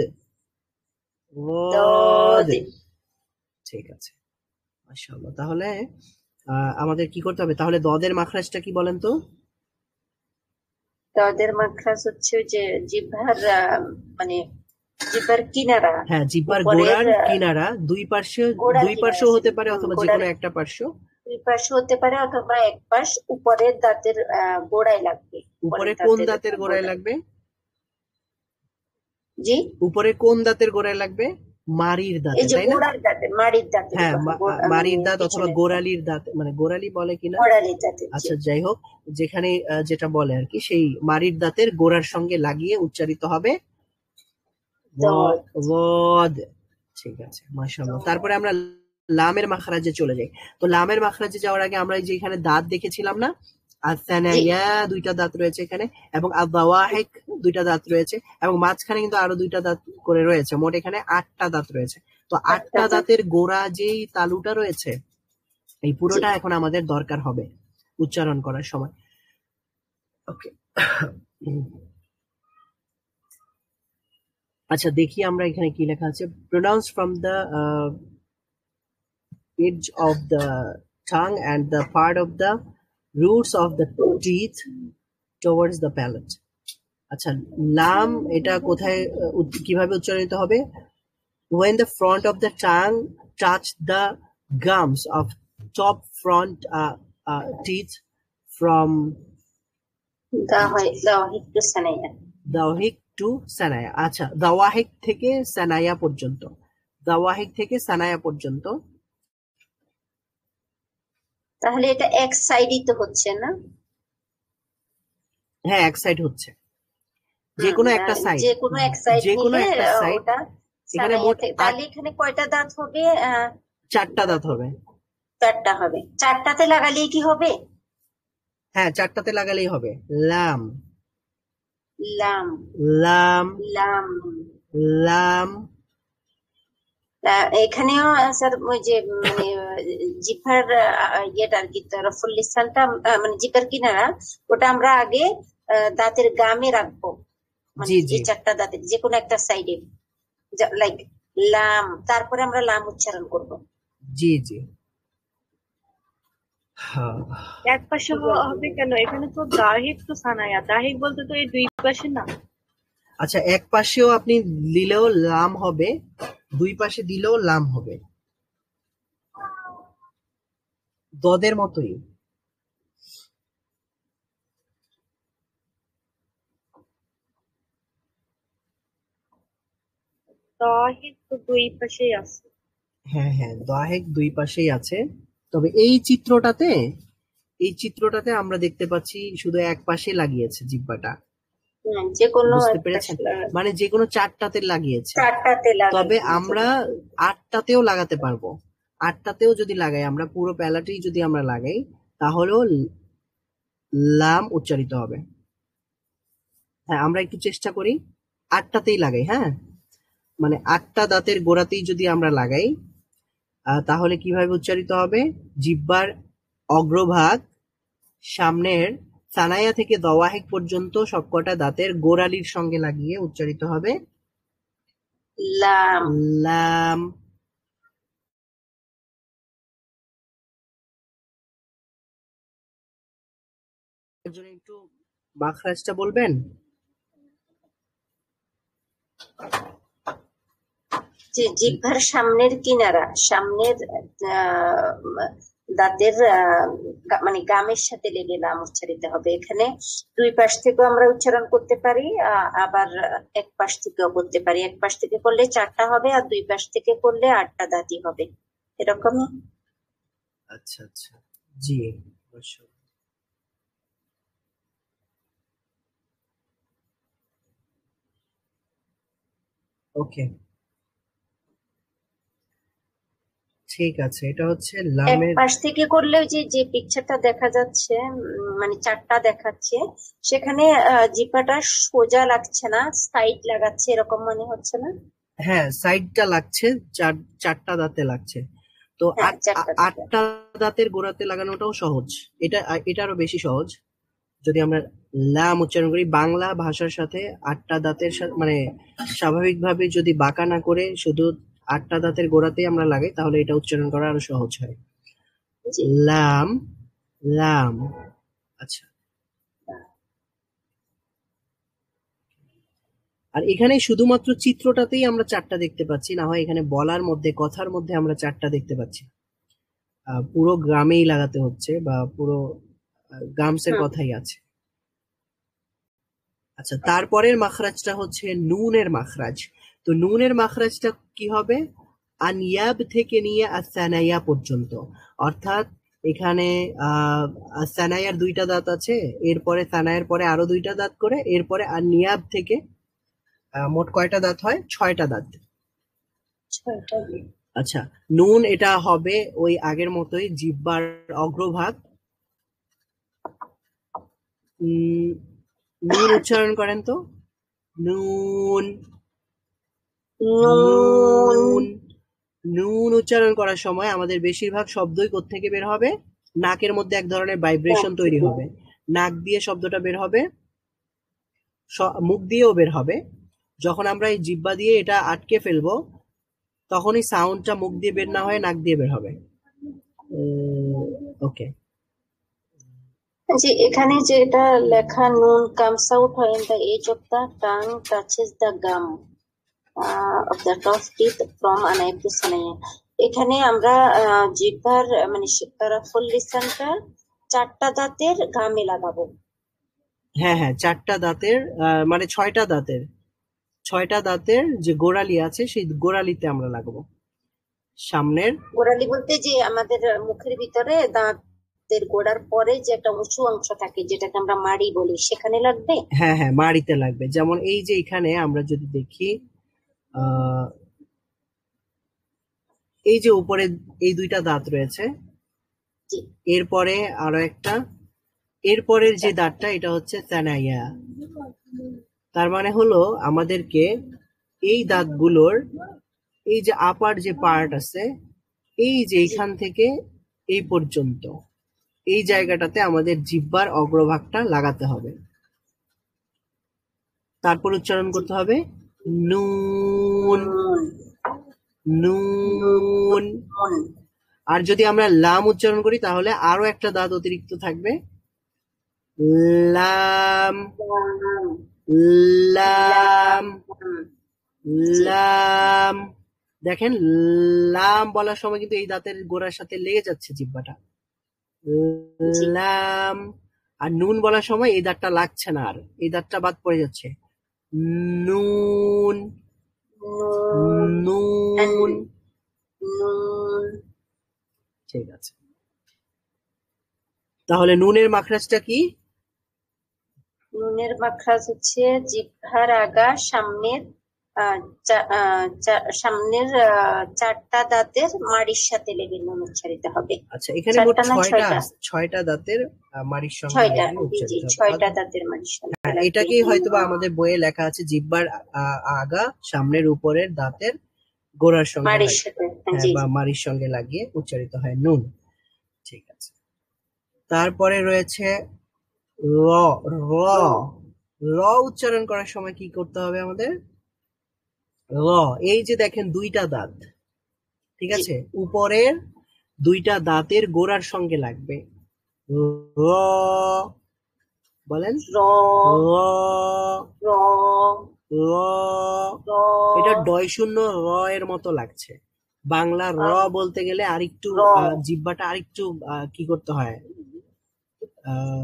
ওদ। দদ। ঠিক আছে, মাশাআল্লাহ। তাহলে আমাদের কি করতে হবে তাহলে? দদের মাখরাজটা কি বলেন তো? দদের মাখরাজ হচ্ছে ওই যে জিহ্বার মানে জিহ্বার কিনারা, হ্যাঁ, জিহ্বার উপরের গোড়ার কিনারা দুই পার্শ্ব, গোড়ার দুই পার্শ্ব কিনারা, হতে পারে অথবা যে গোড়ার কোনো একটা পার্শ্ব। দুই পাশ হতে পারে অথবা এক পাশ উপরের দাঁতের গোড়ায় লাগবে। উপরে উপরের কোন দাঁতের দাঁতের গোড়ায় লাগবে? জি উপরে কোন দাঁতের গোড়ায় লাগবে? মাড়ির দাঁতে, এই যে তাই না? গোড়ার দাঁতের মাড়ির দাঁতের হ্যাঁ, মানে মাড়ির দাঁত অথবা পিছনের গোড়ালির দাঁত, মানে গোড়ালি বলে কিনা। গোড়ালির দাঁতের। জি আচ্ছা, যাই হোক, যেখানে যেটা বলে আর কি, সেই মাড়ির দাঁতের গোড়ার সঙ্গে লাগিয়ে উচ্চারিত হবে দদ ওয়াদ। ঠিক আছে, মাশাআল্লাহ। তারপরে আমরা লামের মাখরাজে চলে যাই। তো লামের মাখরাজে যাওয়ার আগে আমরা এই যে এখানে দাঁত দেখেছিলাম না, জি আসানাইয়া দুইটা দাঁত রয়েছে এখানে, এবং আদাওয়াহিক দুইটা দাঁত রয়েছে, এবং মাঝখানে কিন্তু আরো দুইটা দাঁত করে রয়েছে। মোট এখানে 8টা দাঁত রয়েছে। তো একটা 8টা দাঁত। দাঁতের গোড়া যেই তালুটা রয়েছে, এই জি পুরোটা এখন আমাদের দরকার হবে উচ্চারণ করার সময়। ওকে, আচ্ছা দেখি আমরা এখানে কি লেখা আছে। Pronounce from the edge of the tongue and the part of the roots of the teeth towards the palate. আচ্ছা, লাম এটা কোথায় কিভাবে উচ্চারিত হবে? When the front of the tongue touch the gums of top front teeth from দাওয়াহিক to সানাইয়া। দাওয়াহিক টু সানায়া। আচ্ছা, দাওয়াহিক থেকে সানায়া পর্যন্ত, দাওয়াহিক থেকে সানায়া পর্যন্ত। তাহলে এটা এক সাইডই তো হচ্ছে না? হ্যাঁ, এক সাইড হচ্ছে, যে কোনো একটা সাইড, যে কোনো এক সাইড যে কোনো নিলে একটা সাইড। ওটা এখানে সানাইয়া মোট থেকে। তাহলে এখানে কয়টা দাঁত হবে? 4টা দাঁত হবে। 4টা হবে। 4টাতে লাগালেই কি হবে? হ্যাঁ, 4টাতে লাগালেই হবে। লাম লাম লাম লাম। লাম। এখানেও স্যার ওই যে মানে জিহ্বার ইয়েটা আর কি রফুল লিসানটা মানে জিহ্বার কিনারা ওটা আমরা আগে দাঁতের গামে রাখবো, মানে জি যে জি 4টা দাঁতের যে কোনো একটা সাইডে, লাইক লাম, তারপরে আমরা লাম উচ্চারণ করব। জি জি। হ্যাঁ, এক পাশে হবে কেন? এখানে তো দাহিক তো সানায়া, দাহিক বলতে তো এই দুই পাশে না। আচ্ছা, এক পাশেও আপনি দিলেও লাম হবে, দুই পাশে দিলেও লাম হবে, দদের মতোই। দাহিক তো দুই পাশেই আছে। হ্যাঁ হ্যাঁ, দাহেক দুই পাশেই আছে, তবে এই চিত্রটাতে এই চিত্রটাতে আমরা দেখতে পাচ্ছি শুধু এক পাশে লাগিয়েছে জিহ্বাটা, যে কোনো বুঝতে একটা পেরেছেন? মানে যে কোনো চারটাতে লাগিয়েছে। চারটাতে তবে লাগাই। আমরা আটটাতেও লাগাতে পারবো। আটটাতেও যদি লাগাই, আমরা পুরো প্যালাটেই যদি আমরা লাগাই, তাহলেও লাম উচ্চারিত হবে। হ্যাঁ, আমরা একটু চেষ্টা করি আটটাতেই লাগাই। হ্যাঁ, মানে আটটা দাঁতের গোড়াতেই যদি আমরা লাগাই, তাহলে কিভাবে উচ্চারিত হবে? জিহ্বার অগ্রভাগ সামনের সানায়া থেকে দওয়াহিক পর্যন্ত সবকটা দাঁতের গোড়ালির সঙ্গে লাগিয়ে উচ্চারিত হবে লাম। লাম। একজন একটু মাখরাজটা বলবেন? যে জিহ্বার সামনের কিনারা, সামনের দাঁতের মানে গামের সাথে লেগে লাম উচ্চারিত হবে। এখানে দুই পাশ থেকেও আমরা উচ্চারণ করতে পারি, আবার এক পাশ থেকেও করতে পারি। এক পাশ থেকে করলে চারটা হবে, আর দুই পাশ থেকে করলে আটটা দাঁতই হবে, এরকমই। আচ্ছা আচ্ছা, জি অবশ্যই। ওকে, ঠিক আছে। এটা হচ্ছে এক লামের। পাশ থেকে করলে যে যে পিকচারটা দেখা যাচ্ছে, মানে চারটা দেখাচ্ছে, সেখানে জিহ্বাটা সোজা লাগছে না, সাইড লাগাচ্ছে, এরকম মনে হচ্ছে না? হ্যাঁ, সাইডটা লাগছে, চারটা দাঁতে লাগছে। তো হ্যাঁ, চারটা দাঁত। আটটা দাঁতের গোড়াতে লাগানোটাও সহজ। এটা আরো বেশি সহজ। যদি আমরা লাম উচ্চারণ করি বাংলা ভাষার সাথে, আটটা দাঁতের মানে স্বাভাবিকভাবে যদি বাঁকা না করে শুধু আটটা দাঁতের গোড়াতেই আমরা লাগাই, তাহলে এটা উচ্চারণ করা আরো সহজ হয়। জি। লাম, লাম। আচ্ছা, আর এখানে শুধুমাত্র চিত্রটাতেই আমরা চারটা দেখতে পাচ্ছি, না হয় এখানে বলার মধ্যে, কথার মধ্যে আমরা চারটা দেখতে পাচ্ছি। পুরো গ্রামেই লাগাতে হচ্ছে, বা পুরো গামসের কথাই আছে। আচ্ছা, তারপরের মাখরাজটা হচ্ছে নুনের মাখরাজ। তো নুনের মাখরাজটা কি হবে? আনিয়াব থেকে নিয়ে আসানাইয়া পর্যন্ত। অর্থাৎ এখানে সানায়ার দুইটা দাঁত আছে, এরপরে সানায়ার পরে আরো দুইটা দাঁত করে, এরপরে আনিয়াব থেকে মোট কয়টা দাঁত হয়? 6টা দাঁত। আচ্ছা, নুন এটা হবে ওই আগের মতোই, জিহ্বার অগ্রভাগ। নুন উচ্চারণ করেন তো। নুন, নুন। নুন উচ্চারণ করার সময় আমাদের বেশিরভাগ শব্দই কোত্থেকে বের হবে? নাকের মধ্যে এক ধরনের ভাইব্রেশন তৈরি হবে। নাক দিয়ে শব্দটা বের হবে, মুখ দিয়েও বের হবে। যখন আমরা এই জিহ্বা দিয়ে এটা আটকে ফেলবো, তখনই সাউন্ডটা মুখ দিয়ে বের না হয়ে নাক দিয়ে বের হবে। ওকে, যে এখানে যেটা লেখা, নুন comes out when the edge of the tongue touches the gum of the top teeth from anayab to sanaya. এখানে আমরা জিহ্বার মানে ফুল লিসনটা চারটা দাঁতের গামে লাগাবো। হ্যাঁ হ্যাঁ, চারটা দাঁতের মানে 6টা দাঁতের যে গোড়ালি আছে, সেই গোড়ালিতে আমরা লাগাবো। সামনের গোড়ালি বলতে যে আমাদের মুখের ভিতরে দাঁতের গোড়ার পরে যে একটা উঁচু অংশ থাকে, যেটাকে আমরা মাড়ি বলি, সেখানে লাগবে। হ্যাঁ হ্যাঁ, মাড়িতে লাগবে। যেমন এই যে এখানে আমরা যদি দেখি, এই যে উপরে এই দুইটা দাঁত রয়েছে, এরপরে আরো একটা, এরপরের যে দাঁতটা, এটা হচ্ছে সানাইয়া। তার মানে হলো আমাদেরকে এই দাঁতগুলোর এই যে আপার যে পার্ট আছে, এই যে এখান থেকে এই পর্যন্ত, এই জায়গাটাতে আমাদের জিহ্বার অগ্রভাগটা লাগাতে হবে। তারপর উচ্চারণ করতে হবে নুন, নুন। আর যদি আমরা লাম উচ্চারণ করি, তাহলে আরো একটা দাঁত অতিরিক্ত থাকবে, লাম, লাম, লাম। দেখেন, লাম বলার সময় কিন্তু এই দাঁতের গোড়ার সাথে লেগে যাচ্ছে জিহ্বাটা, লাম। আর নুন বলার সময় এই দাঁতটা লাগছে না, আর এই দাঁতটা বাদ পড়ে যাচ্ছে, নুন, নুন। ঠিক আছে। তাহলে নুনের মাখরাজটা কি? নুনের মাখরাজ হচ্ছে জিহ্বার আগা সামনের সামনের চারটা দাঁতের মাড়ির সাথে লেগে নুন উচ্চারিত হবে। আচ্ছা, এখানে মোট চারটা না ছয়টা? ছয়টা দাঁতের মাড়ির সঙ্গে ছয়টা, লাগিয়ে জি জি, উচ্চারিত হবে। ছয়টা দাঁতের মাড়ির সাথে হ্যাঁ, লাগিয়ে এটাকেই নুন হয়তোবা আমাদের বইয়ে লেখা আছে জিহ্বার আগা সামনের উপরের দাঁতের গোড়ার সঙ্গে মাড়ির লাগিয়ে, সাথে, হ্যাঁ, জি বা জি। মাড়ির সঙ্গে লাগিয়ে উচ্চারিত হয় নুন। ঠিক আছে। তারপরে রয়েছে র। র র উচ্চারণ করার সময় কি করতে হবে আমাদের? র, এই যে দেখেন দুইটা দাঁত, ঠিক জি, আছে, উপরের দুইটা দাঁতের গোড়ার সঙ্গে লাগবে। র, বলেন র র। র র, র এটা ডয় শূন্য র এর মতো লাগছে। বাংলা র আহ, বলতে গেলে আরেকটু র জিহ্বাটা আরেকটু কি করতে হয়, আহ,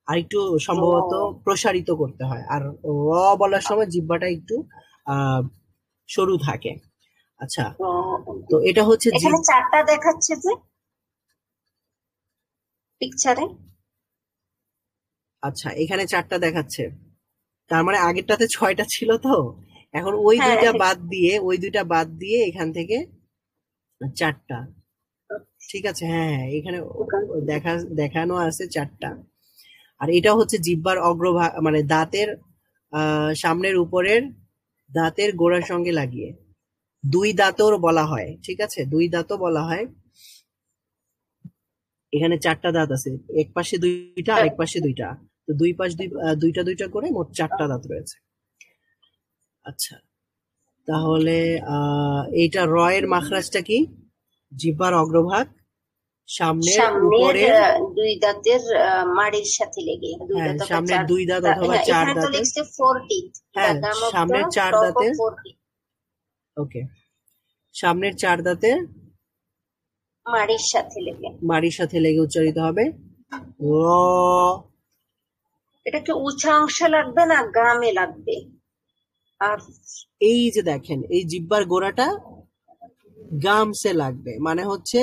আরেকটু র সম্ভবত প্রসারিত করতে হয়, আর র বলার সময় জিহ্বাটা একটু আহ সরু থাকে। আচ্ছা, র তো এটা হচ্ছে এখানে চারটা দেখাচ্ছে যে পিকচারে। আচ্ছা, এখানে চারটা দেখাচ্ছে, তার মানে আগেরটাতে ছয়টা ছিল তো, এখন ওই হ্যাঁ, দুইটা বাদ দিয়ে এখান থেকে চারটা। ঠিক আছে, হ্যাঁ হ্যাঁ, এখানে দেখানো আছে চারটা। আর এটা হচ্ছে জিহ্বার অগ্রভাগ, মানে দাঁতের সামনের উপরের দাঁতের গোড়ার সঙ্গে লাগিয়ে, দুই দাঁতও বলা হয়, ঠিক আছে, দুই দাঁতও বলা হয়। এখানে চারটা দাঁত আছে, এক পাশে দুইটা আর এক পাশে দুইটা, তো দুই পাশ দুইটা দুইটা করে মোট চারটা দাঁত রয়েছে। আচ্ছা, তাহলে এইটা র এর মাখরাজটা কি? জিহ্বার অগ্রভাগ সামনের সামনের উপরের, দুই দাঁতের মাড়ির সাথে লেগে, দুই হ্যাঁ, দাঁত অথবা সামনের চার দুই দাঁত অথবা হ্যাঁ, চার এখানে তো দাঁতের, লিখছে 4 teeth, the হ্যাঁ, gum of the সামনের চার top of দাঁতের, 4 teeth, ওকে, সামনের চার দাঁতের মাড়ির সাথে লেগে। মাড়ির সাথে লেগে উচ্চারিত হবে র। এটা কি উঁচা অংশে লাগবে না গামে লাগবে? আর এই যে দেখেন, এই জিহ্বার গোড়াটা গামসে লাগবে, মানে হচ্ছে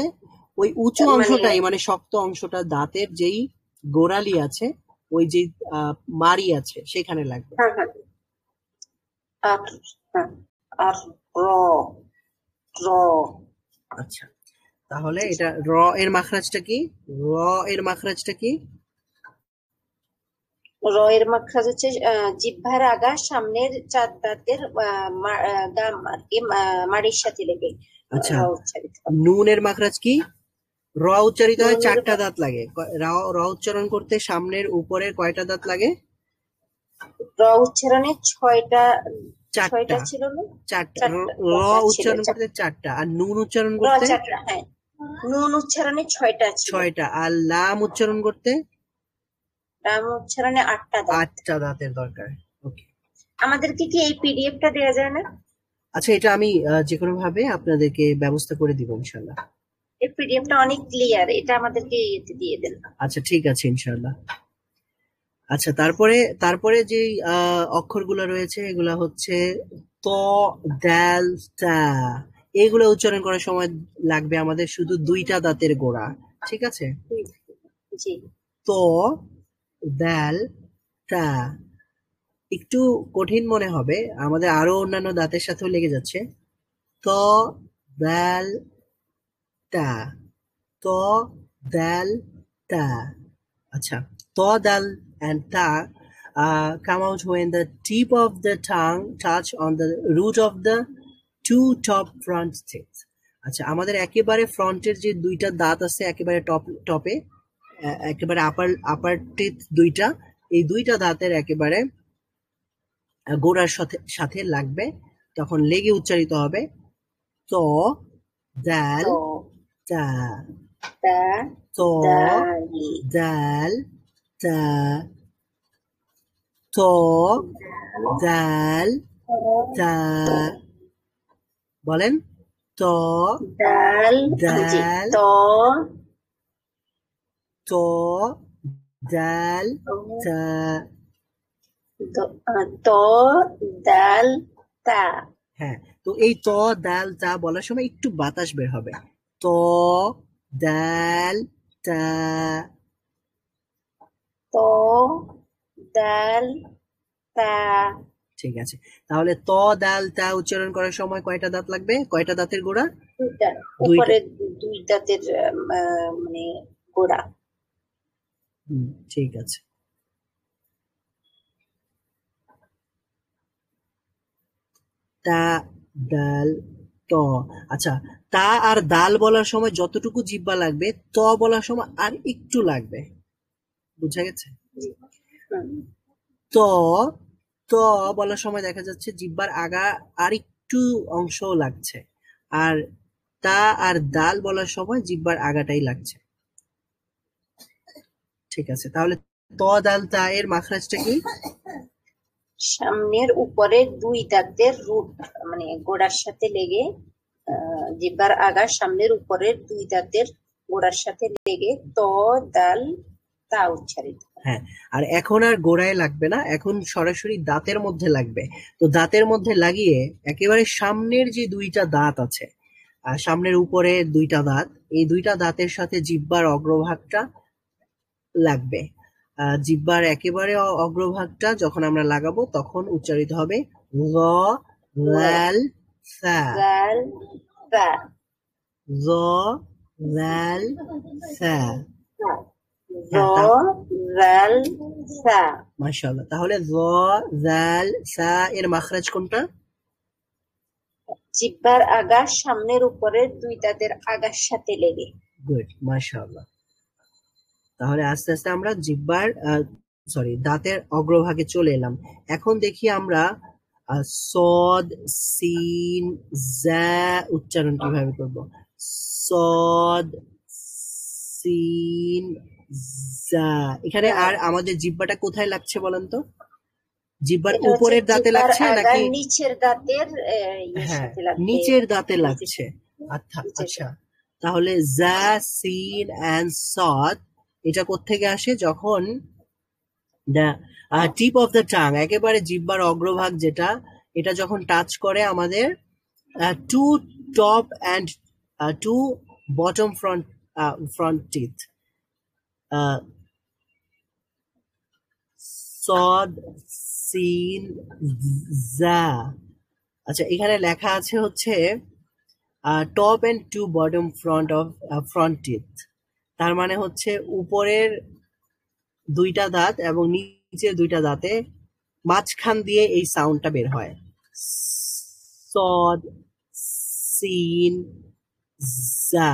ওই উঁচু মানে অংশটাই, মানে শক্ত অংশটা দাঁতের যেই গোড়ালি আছে, ওই যে মাড়ি আছে সেখানে লাগবে। হ্যাঁ হ্যাঁ, আর হ্যাঁ, আর র র আচ্ছা, তাহলে এটা র এর মাখরাজটা কি? র এর মাখরাজটা কি? র এর মাখরাজ হচ্ছে জিহ্বার আগা সামনের চার দাঁতের গাম আর কি মাড়ির সাথে লেগে আচ্ছা, র উচ্চারিত হবে। নুন এর মাখরাজ কি? র উচ্চারিত হয় নুনের চারটা দাঁত লাগে। র উচ্চারণ করতে সামনের উপরের কয়টা দাঁত লাগে? র উচ্চারণে ছয়টা, চারটা। ছয়টা ছিল না? চারটা। চারটা র ছিল, উচ্চারণ করতে চারটা, আর নুন উচ্চারণ র করতে চারটা, হ্যাঁ, নুন উচ্চারণে ছয়টা ছিল, ছয়টা, আর লাম উচ্চারণ করতে রাম উচ্চারণে আটটা দাঁত। আটটা দাঁতের দরকার। ওকে, আমাদেরকে কি এই পিডিএফটা দেওয়া যায় না? আচ্ছা, এটা আমি যে কোনো ভাবে আপনাদেরকে ব্যবস্থা করে দিব ইনশাল্লাহ। এই পিডিএফটা অনেক ক্লিয়ার, এটা আমাদেরকে ইয়েতে দিয়ে দেন। আচ্ছা, ঠিক আছে, ইনশাল্লাহ। আচ্ছা, তারপরে তারপরে যে অক্ষরগুলো রয়েছে এগুলা হচ্ছে ত, দাল, তা। এগুলো উচ্চারণ করার সময় লাগবে আমাদের শুধু দুইটা দাঁতের গোড়া, ঠিক আছে। জি, ত, দাল, তা। একটু কঠিন মনে হবে, আমাদের আরো অন্যান্য দাঁতের সাথেও লেগে যাচ্ছে। ত, দাল, তা। ত, দাল, তা। আচ্ছা, ত, দাল and ta come out when the tip of the tongue touch on the root of the two top front teeth. আচ্ছা, আমাদের একেবারে ফ্রন্টের যে দুইটা দাঁত আছে একেবারে টপে, একেবারে আপার আপার টিথ দুইটা, এই দুইটা দাঁতের একেবারে গোড়ার সাথে সাথে লাগবে, তখন লেগে উচ্চারিত হবে ত, দাল, তো তা। তা ত, দালি দাল, তা। ত, দাল, তা। বলেন ত, ডাল, জি, দাল, তো ত, দাল, তা। তো দাল তা। হ্যাঁ, তো এই ত, দাল, তা বলার সময় একটু বাতাস বের হবে। ত, দাল, তা। ত, দাল, তা। ঠিক আছে, তাহলে ত দাল তা উচ্চারণ করার সময় কয়টা দাঁত লাগবে, কয়টা দাঁতের গোড়া? দুইটা, দুইটা। উপরে দুই দাঁতের মানে গোড়া। ঠিক আছে। তা দাল ত। আচ্ছা, তা আর দাল বলার সময় যতটুকু জিহ্বা লাগবে ত বলার সময় আর একটু লাগবে, বুঝা গেছে? ত ত বলার সময় দেখা যাচ্ছে জিহ্বার আগা আর একটু অংশ লাগছে, আর তা আর দাল বলার সময় জিহ্বার আগাটাই লাগছে। ঠিক আছে, তাহলে ত দাল তা এর মাখরাজটা কি? সামনের উপরের দুই দাঁতের রুট মানে গোড়ার সাথে লেগে, জিহ্বার আগা সামনের উপরের দুই দাঁতের গোড়ার সাথে লেগে ত, দাল, তা উচ্চারিত। হ্যাঁ, আর এখন আর গোড়ায় লাগবে না, এখন সরাসরি দাঁতের মধ্যে লাগবে। তো দাঁতের মধ্যে লাগিয়ে একেবারে সামনের যে দুইটা দাঁত আছে, সামনের উপরে দুইটা দাঁত, এই দুইটা দাঁতের সাথে জিহ্বার অগ্রভাগটা লাগবে। জিহ্বার একেবারে অগ্রভাগটা যখন আমরা লাগাবো তখন উচ্চারিত হবে ল, লাল, সা। দাল, তা। ল, লাল, সা। র, দাল, সা। মাশাআল্লাহ, তাহলে ল, লাল, সা এর মাখরাজ কোনটা? জিহ্বার আগা সামনের উপরের দুই দাঁতের আগার সাথে লেগে। গুড, মাশাআল্লাহ। তাহলে আস্তে আস্তে আমরা জিহ্বার দাঁতের অগ্রভাগে চলে এলাম। এখন দেখি আমরা সদ, সিন, জা উচ্চারণ কিভাবে করব। সদ, সিন, জা। এখানে আর আমাদের জিহ্বাটা কোথায় লাগছে বলেন তো? জিহ্বার এটা হচ্ছে উপরের দাঁতে জিহ্বার লাগছে আগা নাকি? নিচের দাঁতের ইয়ের হ্যাঁ, সাথে লাগবে। নিচের দাঁতে লাগছে। নিচের আচ্ছা, তাহলে জা, সিন এন্ড সদ এটা কোত্থেকে আসে? যখন the tip of the tongue, একেবারে জিহ্বার অগ্রভাগ যেটা, এটা যখন টাচ করে আমাদের to top and to bottom front teeth. সদ, সিন, জা। আচ্ছা, এখানে লেখা আছে হচ্ছে top and to bottom front teeth. তার মানে হচ্ছে উপরের দুইটা দাঁত এবং নিচের দুইটা দাঁতে মাঝখান দিয়ে এই সাউন্ডটা বের হয়। সদ, সিন, জা।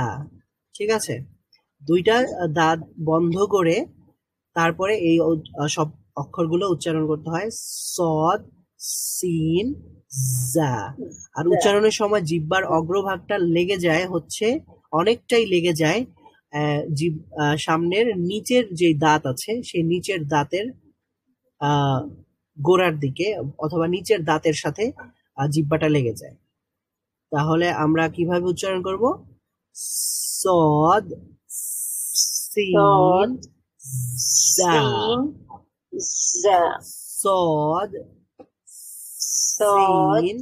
ঠিক আছে, দুইটা দাঁত বন্ধ করে তারপরে এই সব অক্ষরগুলো উচ্চারণ করতে হয়, সদ, সিন, জা। আর উচ্চারণের সময় জিহ্বার অগ্রভাগটা লেগে যায় হচ্ছে, অনেকটাই লেগে যায় সামনের নিচের যে দাঁত আছে সেই নিচের দাঁতের গোড়ার দিকে, অথবা নিচের দাঁতের সাথে জিহ্বাটা লেগে যায়। তাহলে আমরা কিভাবে উচ্চারণ করব? সদ, সিন, জা। সদ, সিন,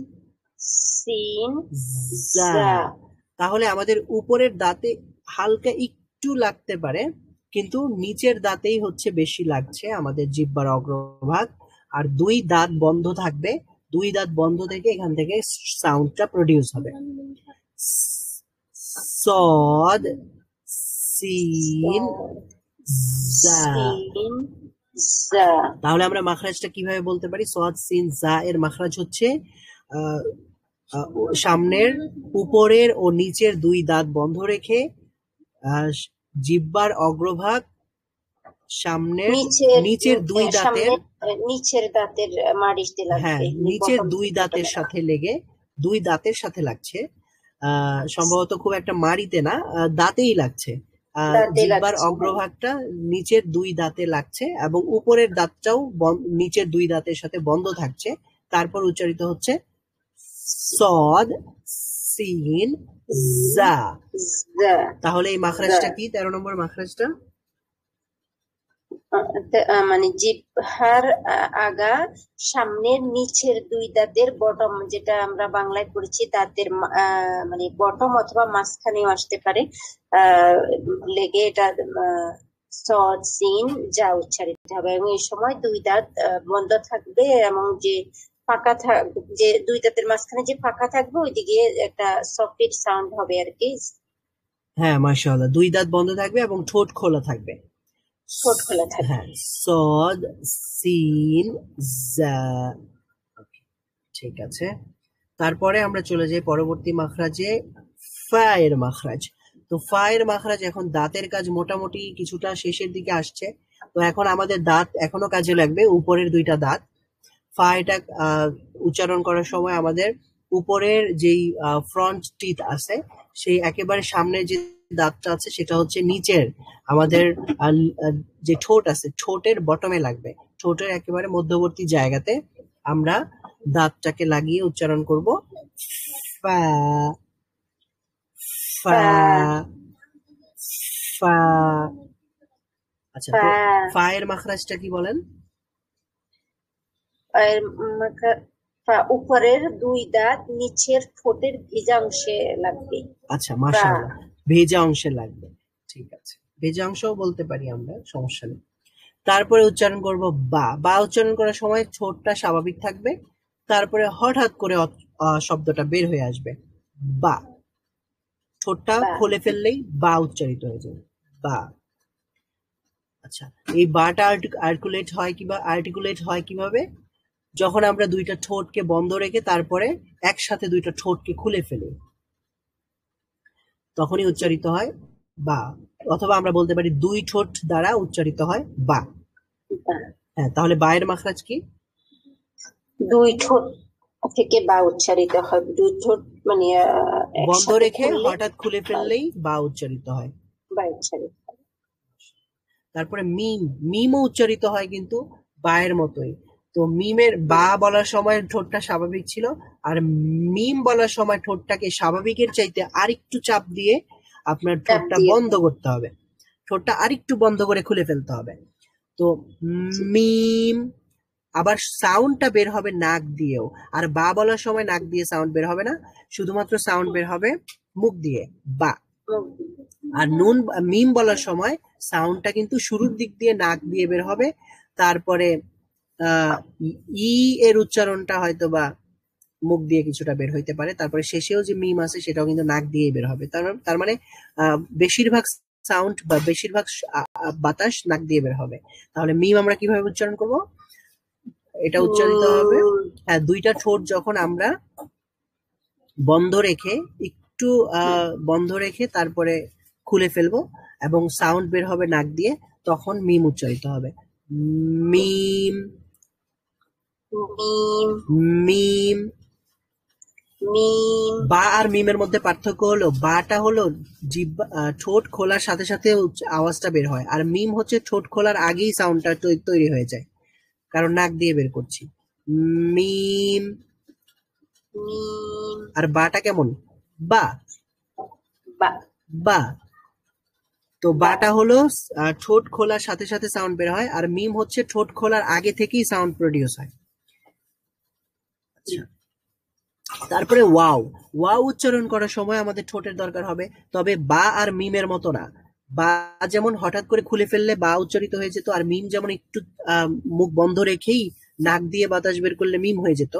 জা। তাহলে আমাদের উপরের দাঁতে হালকা একটু লাগতে পারে, কিন্তু নিচের দাঁতেই হচ্ছে বেশি লাগছে আমাদের জিহ্বার অগ্রভাগ। আর দুই দাঁত বন্ধ থাকবে, দুই দাঁত বন্ধ থেকে এখান থেকে সাউন্ডটা প্রডিউস হবে। সদ, সিন, জা। তাহলে আমরা মাখরাজটা কিভাবে বলতে পারি? সদ, সিন, জা এর মাখরাজ হচ্ছে সামনের, উপরের ও নিচের দুই দাঁত বন্ধ রেখে জিহ্বার অগ্রভাগ সামনের নিচের দুই দাঁতের মাড়িতে লাগবে। হ্যাঁ, নিচের দুই দাঁতের সাথে লেগে, দুই দাঁতের সাথে লাগছে। সম্ভবত খুব একটা মাড়িতে না, দাঁতেই লাগছে। জিহ্বার অগ্রভাগটা নিচের দুই দাঁতে লাগছে এবং উপরের দাঁতটাও নিচের দুই দাঁতের সাথে বন্ধ থাকছে। তারপর উচ্চারিত হচ্ছে সদ, সিন, জা। তাহলে এই মাখরাজটা কি? 13 নম্বর মাখরাজটা মানে জিহ্বার আগা সামনের নিচের দুই দাঁতের বটম, যেটা আমরা বাংলায় পড়েছি দাঁতের মানে বটম অথবা মাঝখানেও আসতে পারে, লেগে এটা সদ সিন যা উচ্চারিত হবে, এবং এই সময় দুই দাঁত বন্ধ থাকবে, এবং যে যে দুই দাঁতের মাঝখানে যে ফাঁকা থাকবে ওইদিকে একটা সফট সাউন্ড হবে আর কি। হ্যাঁ, মাশাআল্লাহ, দুই দাঁত বন্ধ থাকবে এবং ঠোঁট খোলা থাকবে। ঠোঁট খোলা থাকবে। হ্যাঁ, সদ সিন জা। ঠিক আছে, তারপরে আমরা চলে যাই পরবর্তী মাখরাজে, ফা এর মাখরাজ। তো ফা এর মাখরাজ, এখন দাঁতের কাজ মোটামুটি কিছুটা শেষের দিকে আসছে। তো এখন আমাদের দাঁত এখনো কাজে লাগবে, উপরের দুইটা দাঁত। ফা এটা উচ্চারণ করার সময় আমাদের উপরের যেই ফ্রন্ট টিথ আছে, সেই একেবারে সামনে যে দাঁতটা আছে সেটা হচ্ছে নিচের আমাদের যে ঠোঁট আছে, ঠোঁটের বটমে লাগবে, ঠোঁটের একেবারে মধ্যবর্তী জায়গাতে আমরা দাঁতটাকে লাগিয়ে উচ্চারণ করব ফা, ফা, ফা। আচ্ছা, তো ফা এর মাখরাজটা কি বলেন? উপরের দুই দাঁত নিচের ঠোঁটের ভেজা অংশে লাগবে। আচ্ছা, মাশাআল্লাহ, ভেজা অংশে লাগবে। ঠিক আছে, ভেজা অংশও বলতে পারি আমরা, সমস্যা নেই। তারপরে উচ্চারণ করব বা। বা উচ্চারণ করার সময় ঠোঁটটা স্বাভাবিক থাকবে, তারপরে হঠাৎ করে শব্দটা বের হয়ে আসবে বা। ঠোঁটটা খুলে ফেললেই বা উচ্চারিত হয়ে যাবে, বা। আচ্ছা, এই বাটা আর্টিকুলেট হয় কিভাবে? যখন আমরা দুইটা ঠোঁটকে বন্ধ রেখে তারপরে একসাথে দুইটা ঠোঁটকে খুলে ফেলি, তখনই উচ্চারিত হয় বা। অথবা আমরা বলতে পারি দুই ঠোঁট দ্বারা উচ্চারিত হয় বা। হ্যাঁ, তাহলে বা এর মাখরাজ কি? দুই ঠোঁট থেকে বা উচ্চারিত হয়। দুই ঠোঁট মানে বন্ধ রেখে হঠাৎ খুলে ফেললেই বা উচ্চারিত হয়, বা উচ্চারিত হয়। তারপরে মিম, মিমও উচ্চারিত হয় কিন্তু বা এর মতোই। তো মিমের বা বলার সময় ঠোঁটটা স্বাভাবিক ছিল, আর মিম বলার সময় ঠোঁটটাকে স্বাভাবিকের চাইতে আরেকটু চাপ দিয়ে আপনার ঠোঁটটা বন্ধ করতে হবে, ঠোঁটটা আরেকটু বন্ধ করে খুলে ফেলতে হবে। তো মিম, আবার সাউন্ডটা বের হবে নাক দিয়েও। আর বা বলার সময় নাক দিয়ে সাউন্ড বের হবে না, শুধুমাত্র সাউন্ড বের হবে মুখ দিয়ে, বা। আর মিম বলার সময় সাউন্ডটা কিন্তু শুরুর দিক দিয়ে নাক দিয়ে বের হবে, তারপরে ই এর উচ্চারণটা হয়তো বা মুখ দিয়ে কিছুটা বের হইতে পারে, তারপরে শেষেও যে মিম আছে সেটাও কিন্তু নাক দিয়ে বের হবে। তার মানে বেশিরভাগ সাউন্ড বা বেশিরভাগ বাতাস নাক দিয়ে বের হবে। তাহলে মিম আমরা কিভাবে উচ্চারণ করব? এটা উচ্চারিত হবে, হ্যাঁ, দুইটা ঠোঁট যখন আমরা বন্ধ রেখে একটু বন্ধ রেখে তারপরে খুলে ফেলবো এবং সাউন্ড বের হবে নাক দিয়ে, তখন মিম উচ্চারিত হবে। মিম, মিম, মিম। বা আর মিমের মধ্যে পার্থক্য হলো, বাটা হলো ঠোঁট খোলার সাথে সাথে আওয়াজটা বের হয়, আর মিম হচ্ছে ঠোঁট খোলার আগেই সাউন্ডটা তৈরি হয়ে যায়, কারণ নাক দিয়ে বের করছি। মিম, মিম। আর বাটা কেমন? বা, বা। তো বাটা হলো ঠোঁট খোলার সাথে সাথে সাউন্ড বের হয়, আর মিম হচ্ছে ঠোঁট খোলার আগে থেকেই সাউন্ড প্রডিউস হয়। আচ্ছা, তারপরে ওয়াও। ওয়াও উচ্চারণ করার সময় আমাদের ঠোঁটের দরকার হবে, তবে বা আর মিমের মতো না। বা যেমন হঠাৎ করে খুলে ফেললে বা উচ্চারিত হয়ে যেত, আর মিম যেমন একটু মুখ বন্ধ রেখেই নাক দিয়ে বাতাস বের করলে মিম হয়ে যেত,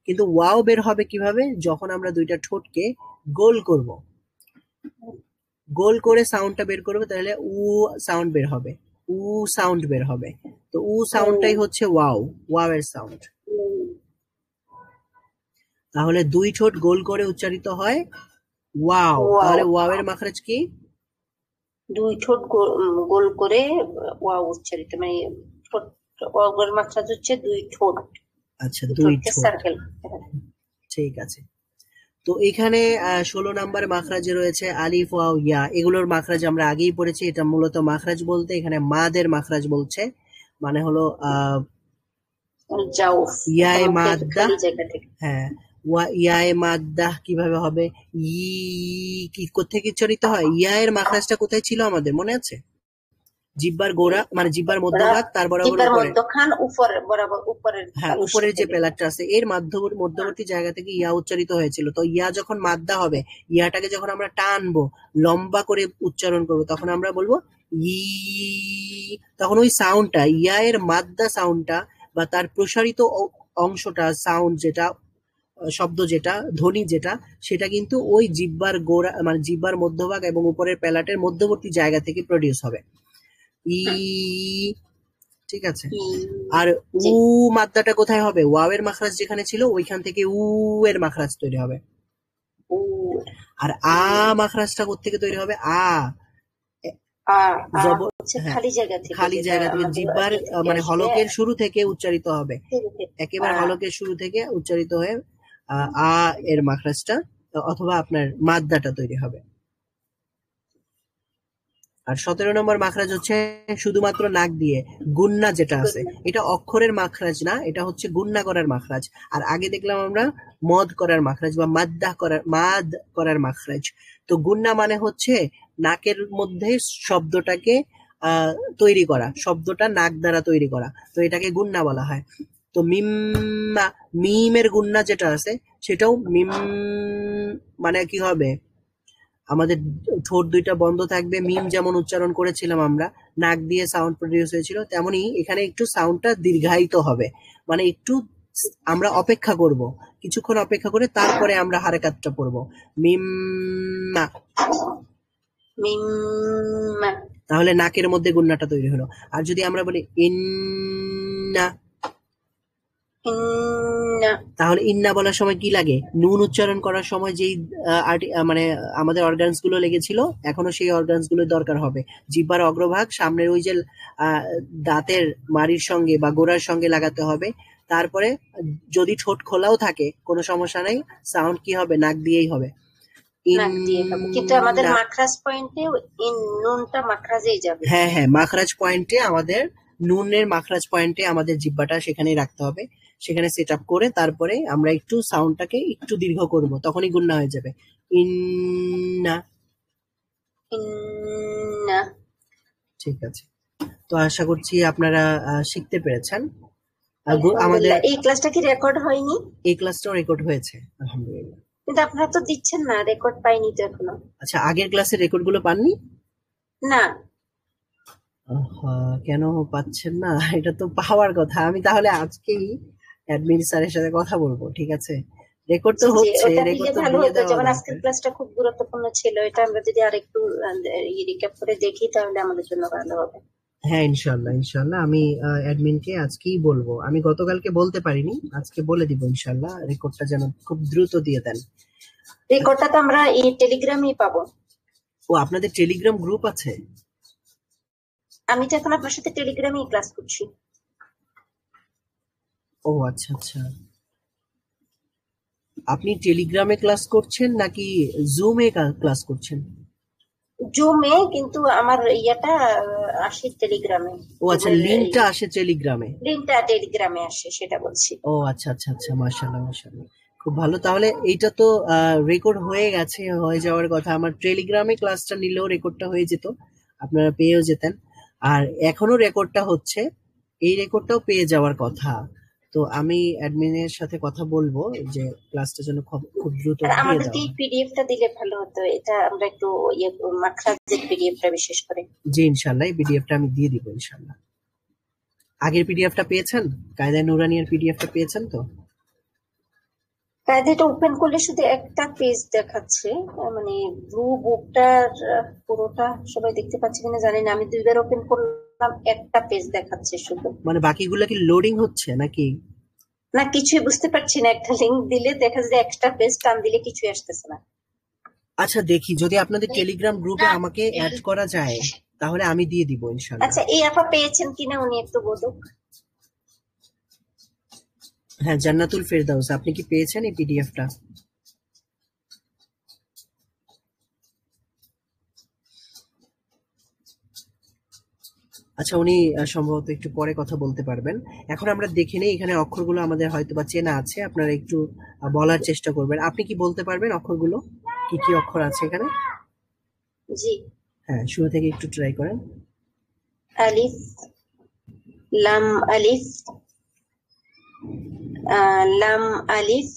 কিন্তু ওয়াও বের হবে কিভাবে? যখন আমরা দুইটা ঠোঁটকে গোল করব, গোল করে সাউন্ডটা বের করবে, তাহলে উ সাউন্ড বের হবে, উ সাউন্ড বের হবে। তো উ সাউন্ডটাই হচ্ছে ওয়াও, ওয়াও এর সাউন্ড। তাহলে দুই ঠোঁট গোল করে উচ্চারিত হয় ওয়াও। তাহলে ওয়াও এর মাখরাজ কি? দুই ঠোঁট গোল করে ওয়াও উচ্চারিত, মানে ঠোঁট, ওয়াও এর মাখরাজ হচ্ছে দুই ঠোঁট। আচ্ছা, দুই ঠোঁট, সার্কেল। ঠিক আছে। তো এখানে 16 নাম্বার মাখরাজে রয়েছে আলিফ, ওয়াও, ইয়া। এগুলোর মাখরাজ আমরা আগেই পড়েছি। এটা মূলত মাখরাজ বলতে এখানে মাদের মাখরাজ বলছে, মানে হলো ইয়ায়ে মাদ্দা। হ্যাঁ, ইয়ায়ে মাদ্দা কিভাবে হবে? কি কোথেকে উচ্চারিত হয়? ইয়া এর মাখরাজটা কোথায় ছিল আমাদের মনে আছে? জিহ্বার গোড়া মানে জিহ্বার মধ্যভাগ, তার বরাবর জিহ্বার উপরে, মধ্যখান উপরে বরাবর উপরের হ্যাঁ তালুর উপরের যে সাথে। পেলারটা আছে এর মধ্যবর্তী জায়গা থেকে ইয়া উচ্চারিত হয়েছিল। তো ইয়া যখন মাদ্দা হবে, ইয়াটাকে যখন আমরা টানবো, লম্বা করে উচ্চারণ করবো, তখন আমরা বলবো ই। তখন ওই সাউন্ডটা, ইয়া এর মাদ্দা সাউন্ডটা বা তার প্রসারিত অংশটা, সাউন্ড যেটা, শব্দ যেটা, ধ্বনি যেটা, সেটা কিন্তু ওই জিহ্বার গোড়া মানে জিহ্বার মধ্যভাগ এবং উপরের প্যালাটের মধ্যবর্তী জায়গা থেকে প্রডিউস হবে। ই, ঠিক আছে। আর জি। উ মাত্রাটা কোথায় হবে? ওয়াও এর মাখরাজ যেখানে ছিল ওইখান থেকে উ এর মাখরাজ তৈরি হবে। উ, আর আ মাখরাজটা কোত্থেকে তৈরি হবে? আ আ, আ জবর, হচ্ছে হ্যাঁ খালি জায়গা থেকে, খালি যেটা জায়গা থেকে, আমাদের জিহ্বার ইয়ে থেকে মানে আসবে, হলকের শুরু থেকে উচ্চারিত হবে, শুরুতে। একেবারে আ, হলকের শুরু থেকে উচ্চারিত হয়ে আ এর মাখরাজটা অথবা আপনার মাদ্দাটা তৈরি হবে। আর 17 নম্বর মাখরাজ হচ্ছে শুধুমাত্র নাক দিয়ে গুন্না যেটা আছে, এটা অক্ষরের মাখরাজ না, এটা হচ্ছে গুন্না করার মাখরাজ। আর আগে দেখলাম আমরা মদ করার মাখরাজ বা মাদ করার মাখরাজ। তো গুন্না মানে হচ্ছে নাকের মধ্যে শব্দটাকে তৈরি করা, শব্দটা নাক দ্বারা তৈরি করা, তো এটাকে গুন্না বলা হয়। তো মিমের গুন্না যেটা আছে সেটাও মিম মানে কি হবে, আমাদের ঠোঁট দুইটা বন্ধ থাকবে, মিম যেমন উচ্চারণ করেছিলাম আমরা, নাক দিয়ে সাউন্ড প্রডিউস হয়েছিল, তেমনি এখানে একটু সাউন্ডটা দীর্ঘায়িত হবে, মানে একটু আমরা অপেক্ষা করব, কিছুক্ষণ অপেক্ষা করে তারপরে আমরা হারাকাতটা পড়বো, মিম। মিম, তাহলে নাকের মধ্যে গুন্নাটা তৈরি হলো। আর যদি আমরা বলি ইন্না, ইন্না, তাহলে ইন্না বলার সময় কি লাগে? নুন উচ্চারণ করার সময় যেই মানে আমাদের অর্গানস গুলো লেগেছিল, এখনো সেই অর্গানস গুলোর দরকার হবে। জিহ্বার অগ্রভাগ সামনের ওই যে দাঁতের মাড়ির সঙ্গে বা গোড়ার সঙ্গে লাগাতে হবে। তারপরে যদি ঠোঁট খোলাও থাকে কোনো সমস্যা নেই, সাউন্ড কি হবে? নাক দিয়েই হবে। নাক দিয়ে হবে, কিন্তু আমাদের ইন্না, মাখরাজ পয়েন্টে নুনটা মাখরাজেই যাবে। হ্যাঁ হ্যাঁ, মাখরাজ পয়েন্টে আমাদের, নুনের মাখরাজ পয়েন্টে আমাদের জিহ্বাটা সেখানেই রাখতে হবে, সেখানে সেট আপ করে তারপরে আমরা একটু সাউন্ডটাকে একটু দীর্ঘ করব, তখনই গুন্না হয়ে যাবে। ইন্না, ইন্না। ঠিক আছে। তো আশা করছি আপনারা শিখতে পেরেছেন। আমাদের আলহামদুলিল্লাহ। এই ক্লাসটা কি রেকর্ড হয়নি? এই ক্লাসটাও রেকর্ড হয়েছে আলহামদুলিল্লাহ। কিন্তু আপনারা তো দিচ্ছেন না, রেকর্ড পাইনি তো এখনো। আচ্ছা, আগের ক্লাসের রেকর্ড গুলো পাননি? না, কেন পাচ্ছেন না? এটা তো পাওয়ার কথা। আমি তাহলে আজকেই অ্যাডমিন স্যারের সাথে কথা বলবো, ঠিক আছে? রেকর্ড তো জি, হচ্ছে, ওটা রেকর্ড দিলে তো ভালো দিয়ে হতো। দেওয়া যেমন আজকের দরকার। ক্লাসটা খুব গুরুত্বপূর্ণ ছিল, এটা আমরা যদি আরেকটু রিক্যাপ করে দেখি তাহলে আমাদের জন্য ভালো হবে। হ্যাঁ ইনশাল্লাহ, ইনশাল্লাহ আমি অ্যাডমিনকে আজকেই বলবো। আমি গতকালকে বলতে পারিনি, আজকে বলে দিব ইনশাল্লাহ, রেকর্ডটা যেন খুব দ্রুত দিয়ে দেন। রেকর্ডটা তো আমরা এই টেলিগ্রামেই পাবো। ও, আপনাদের টেলিগ্রাম গ্রুপ আছে? আমি তো এখন আপনার সাথে টেলিগ্রামেই ক্লাস করছি। ও আচ্ছা আচ্ছা, আপনি টেলিগ্রামে ক্লাস করছেন নাকি জুমে ক্লাস করছেন? জুমে, কিন্তু আমার ইয়েটা আসে টেলিগ্রামে। ও আচ্ছা, লিংকটা আসে টেলিগ্রামে। লিংকটা টেলিগ্রামে আসে, সেটা বলছি। ও আচ্ছা আচ্ছা আচ্ছা, মাশাআল্লাহ মাশাআল্লাহ, খুব ভালো। তাহলে এইটা তো রেকর্ড হয়ে গেছে, হয়ে যাওয়ার কথা। আমার টেলিগ্রামে ক্লাসটা নিলেও রেকর্ডটা হয়ে যেত, আপনারা পেয়েও যেতেন। আর এখনো রেকর্ডটা হচ্ছে, এই রেকর্ডটাও পেয়ে যাওয়ার কথা। তো আমি অ্যাডমিনের সাথে কথা বলবো যে ক্লাসটা যেন খুব দ্রুত আর দিয়ে আমাদেরকে দেওয়া এই হয়। পিডিএফটা দিলে ভালো হতো, এটা আমরা একটু ইয়ে মাখরাজের পিডিএফটা বিশেষ করে। জি ইনশাল্লাহ, এই পিডিএফটা আমি দিয়ে দিব ইনশাল্লাহ। আগের পিডিএফটা পেয়েছেন? কায়দায়ে নুরানিয়ার পিডিএফটা পেয়েছেন তো? কায়দা এটা ওপেন করলে শুধু একটা পেজ দেখাচ্ছে, মানে ব্লু বুকটার পুরোটা সবাই দেখতে পাচ্ছে কিনা জানি না। আমি 2 বার ওপেন করলাম, একটা পেজ দেখাচ্ছে শুধু। মানে বাকিগুলো কি লোডিং হচ্ছে নাকি? না, কিছুই বুঝতে পারছি না। একটা লিংক দিলে দেখা যায় এক্সট্রা পেজ, টান দিলে কিছুই আসতেছে না। আচ্ছা দেখি, যদি আপনাদের টেলিগ্রাম গ্রুপে আমাকে অ্যাড করা যায় তাহলে আমি দিয়ে দিব ইনশাল্লাহ। আচ্ছা, এই আপা পেয়েছেন কিনা উনি একটু বলুক। হ্যাঁ, জান্নাতুল ফেরদাউস, আপনি কি পেয়েছেন এই পিডিএফটা? আচ্ছা, উনি সম্ভবত একটু পরে কথা বলতে পারবেন। এখন আমরা দেখে নেই, এখানে অক্ষরগুলো আমাদের হয়তো বা চেনা আছে, আপনারা একটু বলার চেষ্টা করবেন। আপনি কি বলতে পারবেন অক্ষরগুলো, কি কি অক্ষর আছে এখানে? জি, হ্যাঁ, শুরু থেকে একটু ট্রাই করেন। আলিফ, লাম আলিফ, লাম আলিফ,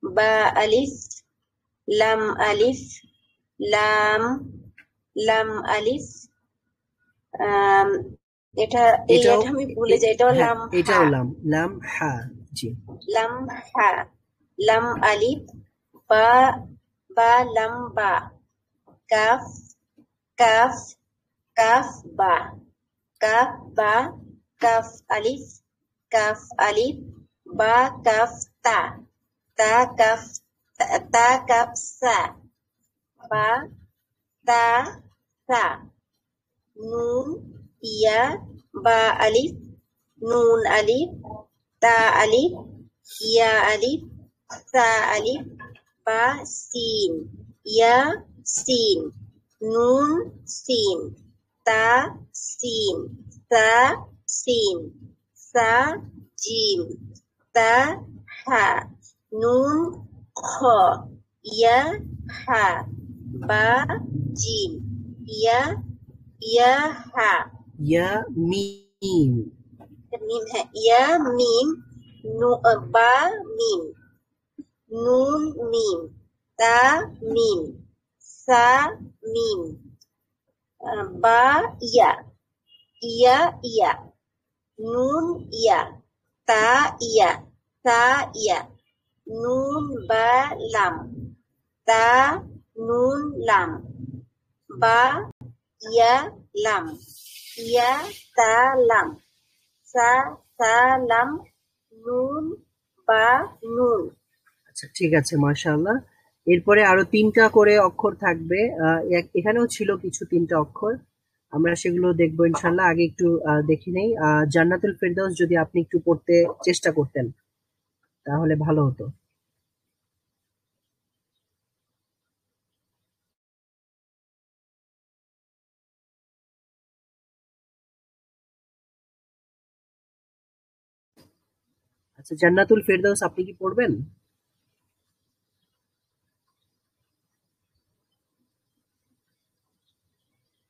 বা আলিফ, লাম আলিফ, লাম, লাম আলিফ, এটা এই এটাও এটা আমি ভুলে যাই, এটাও হ্যাঁ লাম এটাও হা, লাম, লাম হা। জি লাম হা, লাম আলিফ, বা, বা লাম বা, কাফ, কাফ, কাফ বা, কাফ বা, কাফ আলিফ, কাফ আলিফ, বা কাফ তা, তা কাফ, তা কাফ সা, বা তা সা, নুন ইয়া, বা আলিফ, নুন আলিফ, তা আলিফ, ইয়া আলিফ, সা আলিফ, বা সিন, ইয়া সিন, নুন সিন, তা সিন, সা সিন, সা জিম, তা হা, নুন খ, ইয়া হা, বা জিম, ইয়া, ইয়া হা, ইয়া মিম। মিম, হ্যাঁ, ইয়া মিম, বা মিম, নুন মিম, তা মিম, সা মিম, বা ইয়া, ইয়া ইয়া, নুন ইয়া, তা ইয়া, সা ইয়া, নুন বা লাম, তা নুন লাম, বা ইয়া লাম, ইয়া তা লাম, সা সা লাম, নুন বা নুন। আচ্ছা ঠিক আছে, মাশাআল্লাহ। এরপরে আরো ৩টা করে অক্ষর থাকবে। এখানেও ছিল কিছু ৩টা অক্ষর, আমরা সেগুলো দেখবো ইনশাআল্লাহ। আগে একটু দেখে নেই। জান্নাতুল ফেরদাউস যদি আপনি একটু পড়তে চেষ্টা করতেন তাহলে ভালো হতো। আচ্ছা জান্নাতুল ফেরদাউস আপনি কি পড়বেন?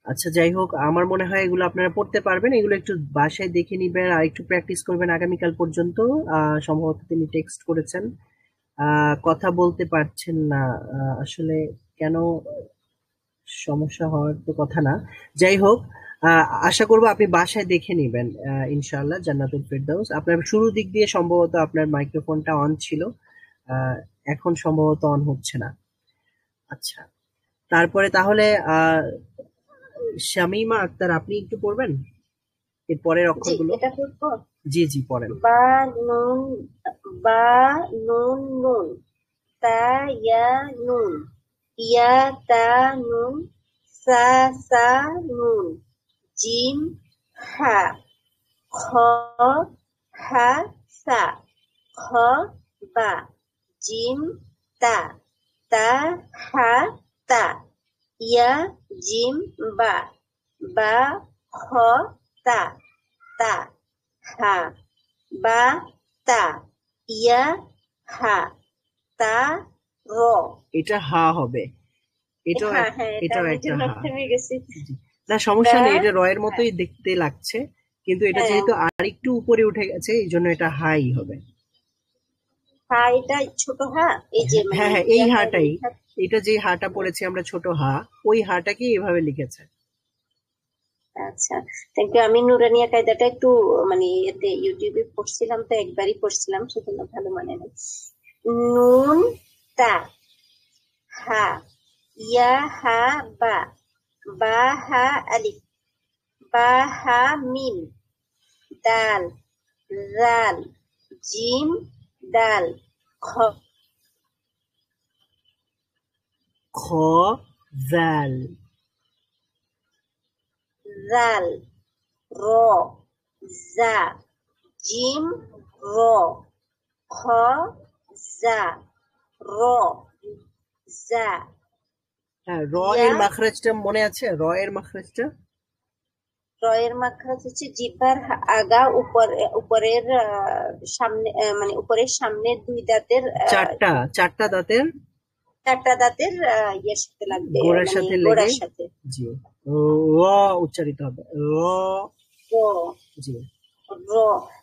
আচ্ছা যাই হোক, আমার মনে হয় এগুলো আপনারা পড়তে পারবেন। এগুলো একটু বাসায় দেখে নিবেন আর একটু প্র্যাকটিস করবেন আগামীকাল পর্যন্ত। সম্ভবত তিনি টেক্সট করেছেন, কথা বলতে পারছেন না। আসলে কেন সমস্যা হওয়ার তো কথা না। যাই হোক, আশা করব আপনি বাসায় দেখে নিবেন ইনশাআল্লাহ জান্নাতুল ফেরদাউস। আপনার শুরু দিক দিয়ে সম্ভবত আপনার মাইক্রোফোনটা অন ছিল, আহ, এখন সম্ভবত অন হচ্ছে না। আচ্ছা, তারপরে তাহলে শামীমা আক্তার আপনি একটু পড়বেন এর পরের জি, অক্ষরগুলো। এটা করবো। জি জি পড়েন। বা নুন, বা নুন নুন, তা ইয়া নুন, ইয়া তা নুন, সা সা নুন, জিম হা, খ হা সা, খ বা, জিম তা, তা হা তা, ইয়া জিম বা, বা খ তা, তা হা, বা তা, ইয়া হা, তা র। এটা হা হবে। এটাও হ্যাঁ হ্যাঁ, এটা এটাও আমি একটা জন্য হা। থেমে গেছি। জি। না সমস্যা তা, নেই, এটা রয়ের হ্যাঁ মতোই দেখতে লাগছে, কিন্তু এটা হ্যাঁ, যেহেতু আরেকটু উপরে উঠে গেছে এই জন্য এটা হাই হবে। হা, এটা ছোট হা, এই যে মানে হ্যাঁ হ্যাঁ এই ইয়া হ্যাঁ হাটাই, এটা যে হাটা পড়েছি আমরা ছোট হা, ওই হাটাকে এভাবে লিখেছে। আচ্ছা, থ্যাংক ইউ। আমি নুরানিয়া কায়দাটা একটু মানে এতে ইউটিউবে পড়ছিলাম, তো একবারই পড়ছিলাম, সেজন্য ভালো মানে না। নুন তা, হা, ইয়া হা বা, বা হা আলিফ, বা হা মিম, দাল, জাল, জিম, দাল, খ, খ জাল, জাল, র, জা, জিম, র, খ, জা, র, জা, হ্যাঁ র ইয়া। এর মাখরাজটা মনে আছে? র এর মাখরাজটা রয়ের মাখরাজ হচ্ছে জিহ্বার আগা, উপরের সামনে, মানে উপরের সামনের দুই দাঁতের চারটা চারটা দাঁতের চারটা দাঁতের ইয়ের সাথে লাগবে, গোড়ার মানে সাথে গোড়ার লেগে সাথে। জি র উচ্চারিত হবে র র জি র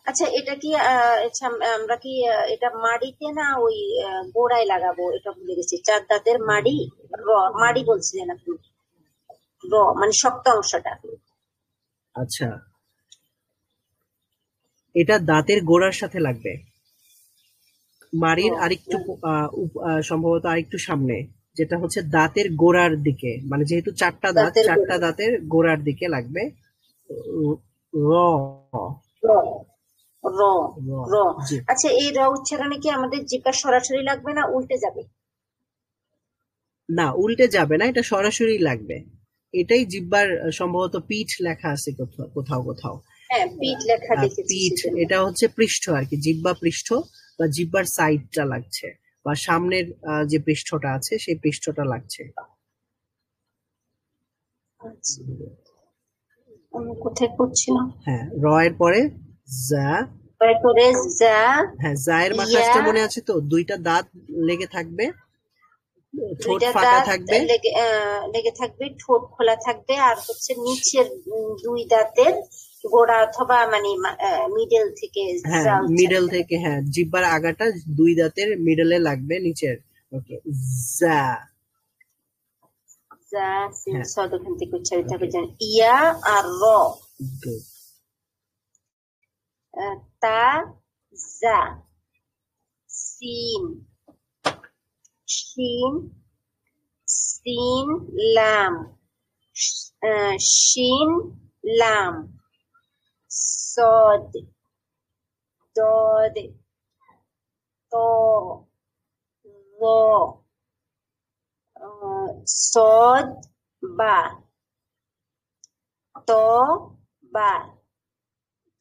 আচ্ছা, এটা কি আচ্ছা, আমরা কি এটা মাড়িতে না ওই গোড়ায় লাগাবো? এটা ভুলে গেছি। চার দাঁতের মাড়ি, র মাড়ি বলছিলেন আপনি, র মানে শক্ত অংশটা। আচ্ছা, এটা দাঁতের গোড়ার সাথে লাগবে, মাড়ির র আরেকটু সম্ভবত আরেকটু সামনে, যেটা হচ্ছে দাঁতের গোড়ার দিকে, মানে যেহেতু চারটা দাঁত, দাঁতের চারটা গোড়া, দাঁতের গোড়ার দিকে লাগবে র র র র র জি আচ্ছা, এই র উচ্চারণে কি আমাদের জিহ্বা সরাসরি লাগবে না উল্টে যাবে? না, উল্টে যাবে না, এটা সরাসরি লাগবে। এটাই জিহ্বার সম্ভবত পিঠ লেখা আছে কোথাও কোথাও কোথাও। হ্যাঁ, পিঠ লেখা দেখেছি পিঠ, সেজন্য। এটা হচ্ছে পৃষ্ঠ আর কি, জিহ্বা পৃষ্ঠ বা জিহ্বার সাইডটা লাগছে, বা সামনের যে পৃষ্ঠটা আছে সেই পৃষ্ঠটা লাগছে। আচ্ছা, আমি কোথায় পড়ছিলাম? হ্যাঁ, র এর পরে যা, তারপরে যা, হ্যাঁ জায়ের ইয়া, মাখরাজটা মনে আছে তো, দুইটা দাঁত লেগে থাকবে, ঠোঁট দুইটা ফাঁকা দাঁত থাকবে, লেগে থাকবে, ঠোঁট খোলা থাকবে, আর হচ্ছে নিচের দুই দাঁতের গোড়া অথবা মানে মিডল থেকে হ্যাঁ যা মিডল উচ্চারিত হবে। থেকে, হ্যাঁ জিহ্বার আগাটা দুই দাঁতের মিডলে লাগবে নিচের। ওকে, যা, যা সিন হ্যাঁ সদ ওখান থেকে উচ্চারিত হবে। ওকে যেন ইয়া আর র, গুড তা, যা, সিন, শিন, সিন, লাম, শিন, লাম, صاد ضاد طاء ظاء صاد با طاء با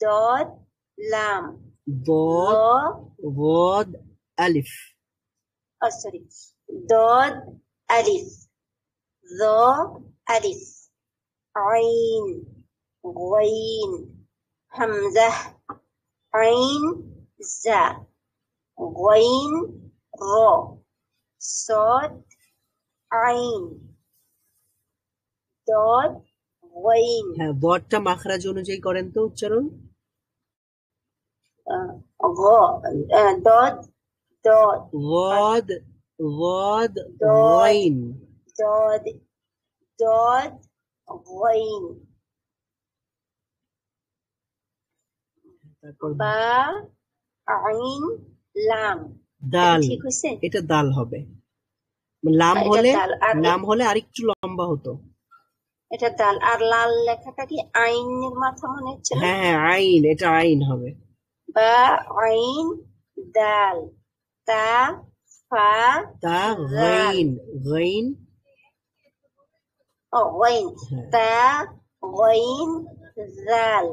ضاد لام ضاد ظا ضاد ألف سوري ضاد ألف ظا ألف عين غين همزة عين زا غين را صاد عين ضاد غين হ্যাঁ বটটা মাখরাজ অনুযায়ী করেন তো উচ্চারণ। غا ضاد ضاد ضاد ضاد ضاد غين ضاد ضاد غين তারপর বা আইন লাম। দাল, ঠিক হয়েছে? এটা দাল হবে। লাম এটা হলে, দাল, আর লাম হলে আরেকটু লম্বা হতো। এটা দাল, আর লাল লেখাটা কি আইনের মাথা মনে হচ্ছে না? হ্যাঁ হ্যাঁ আইন, এটা আইন হবে। বা আইন দাল তা ফা তা জাল গাইন, গাইন ও গাইন হ্যাঁ তা গাইন জাল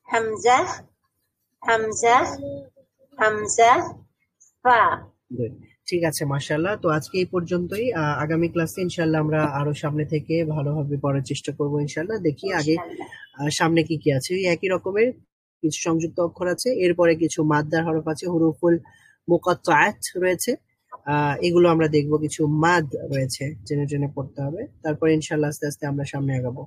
হামজা হামজা হামজা ফা। good. ঠিক আছে, মাশাআল্লাহ। তো আজকে এই পর্যন্তই। আগামী ক্লাসে ইনশাআল্লাহ আমরা আরো সামনে থেকে ভালোভাবে পড়ার চেষ্টা করব ইনশাআল্লাহ। দেখি আগে ইনশাআল্লাহ সামনে কি কি আছে। এই একই রকমের কিছু সংযুক্ত অক্ষর আছে, এরপরে কিছু মাদ্দার হরফ আছে, হুরুফুল মুকাত্তাআত রয়েছে, এগুলো আমরা দেখব। কিছু মাদ রয়েছে, জেনে জেনে পড়তে হবে। তারপর ইনশাআল্লাহ আস্তে আস্তে আমরা সামনে আগাবো।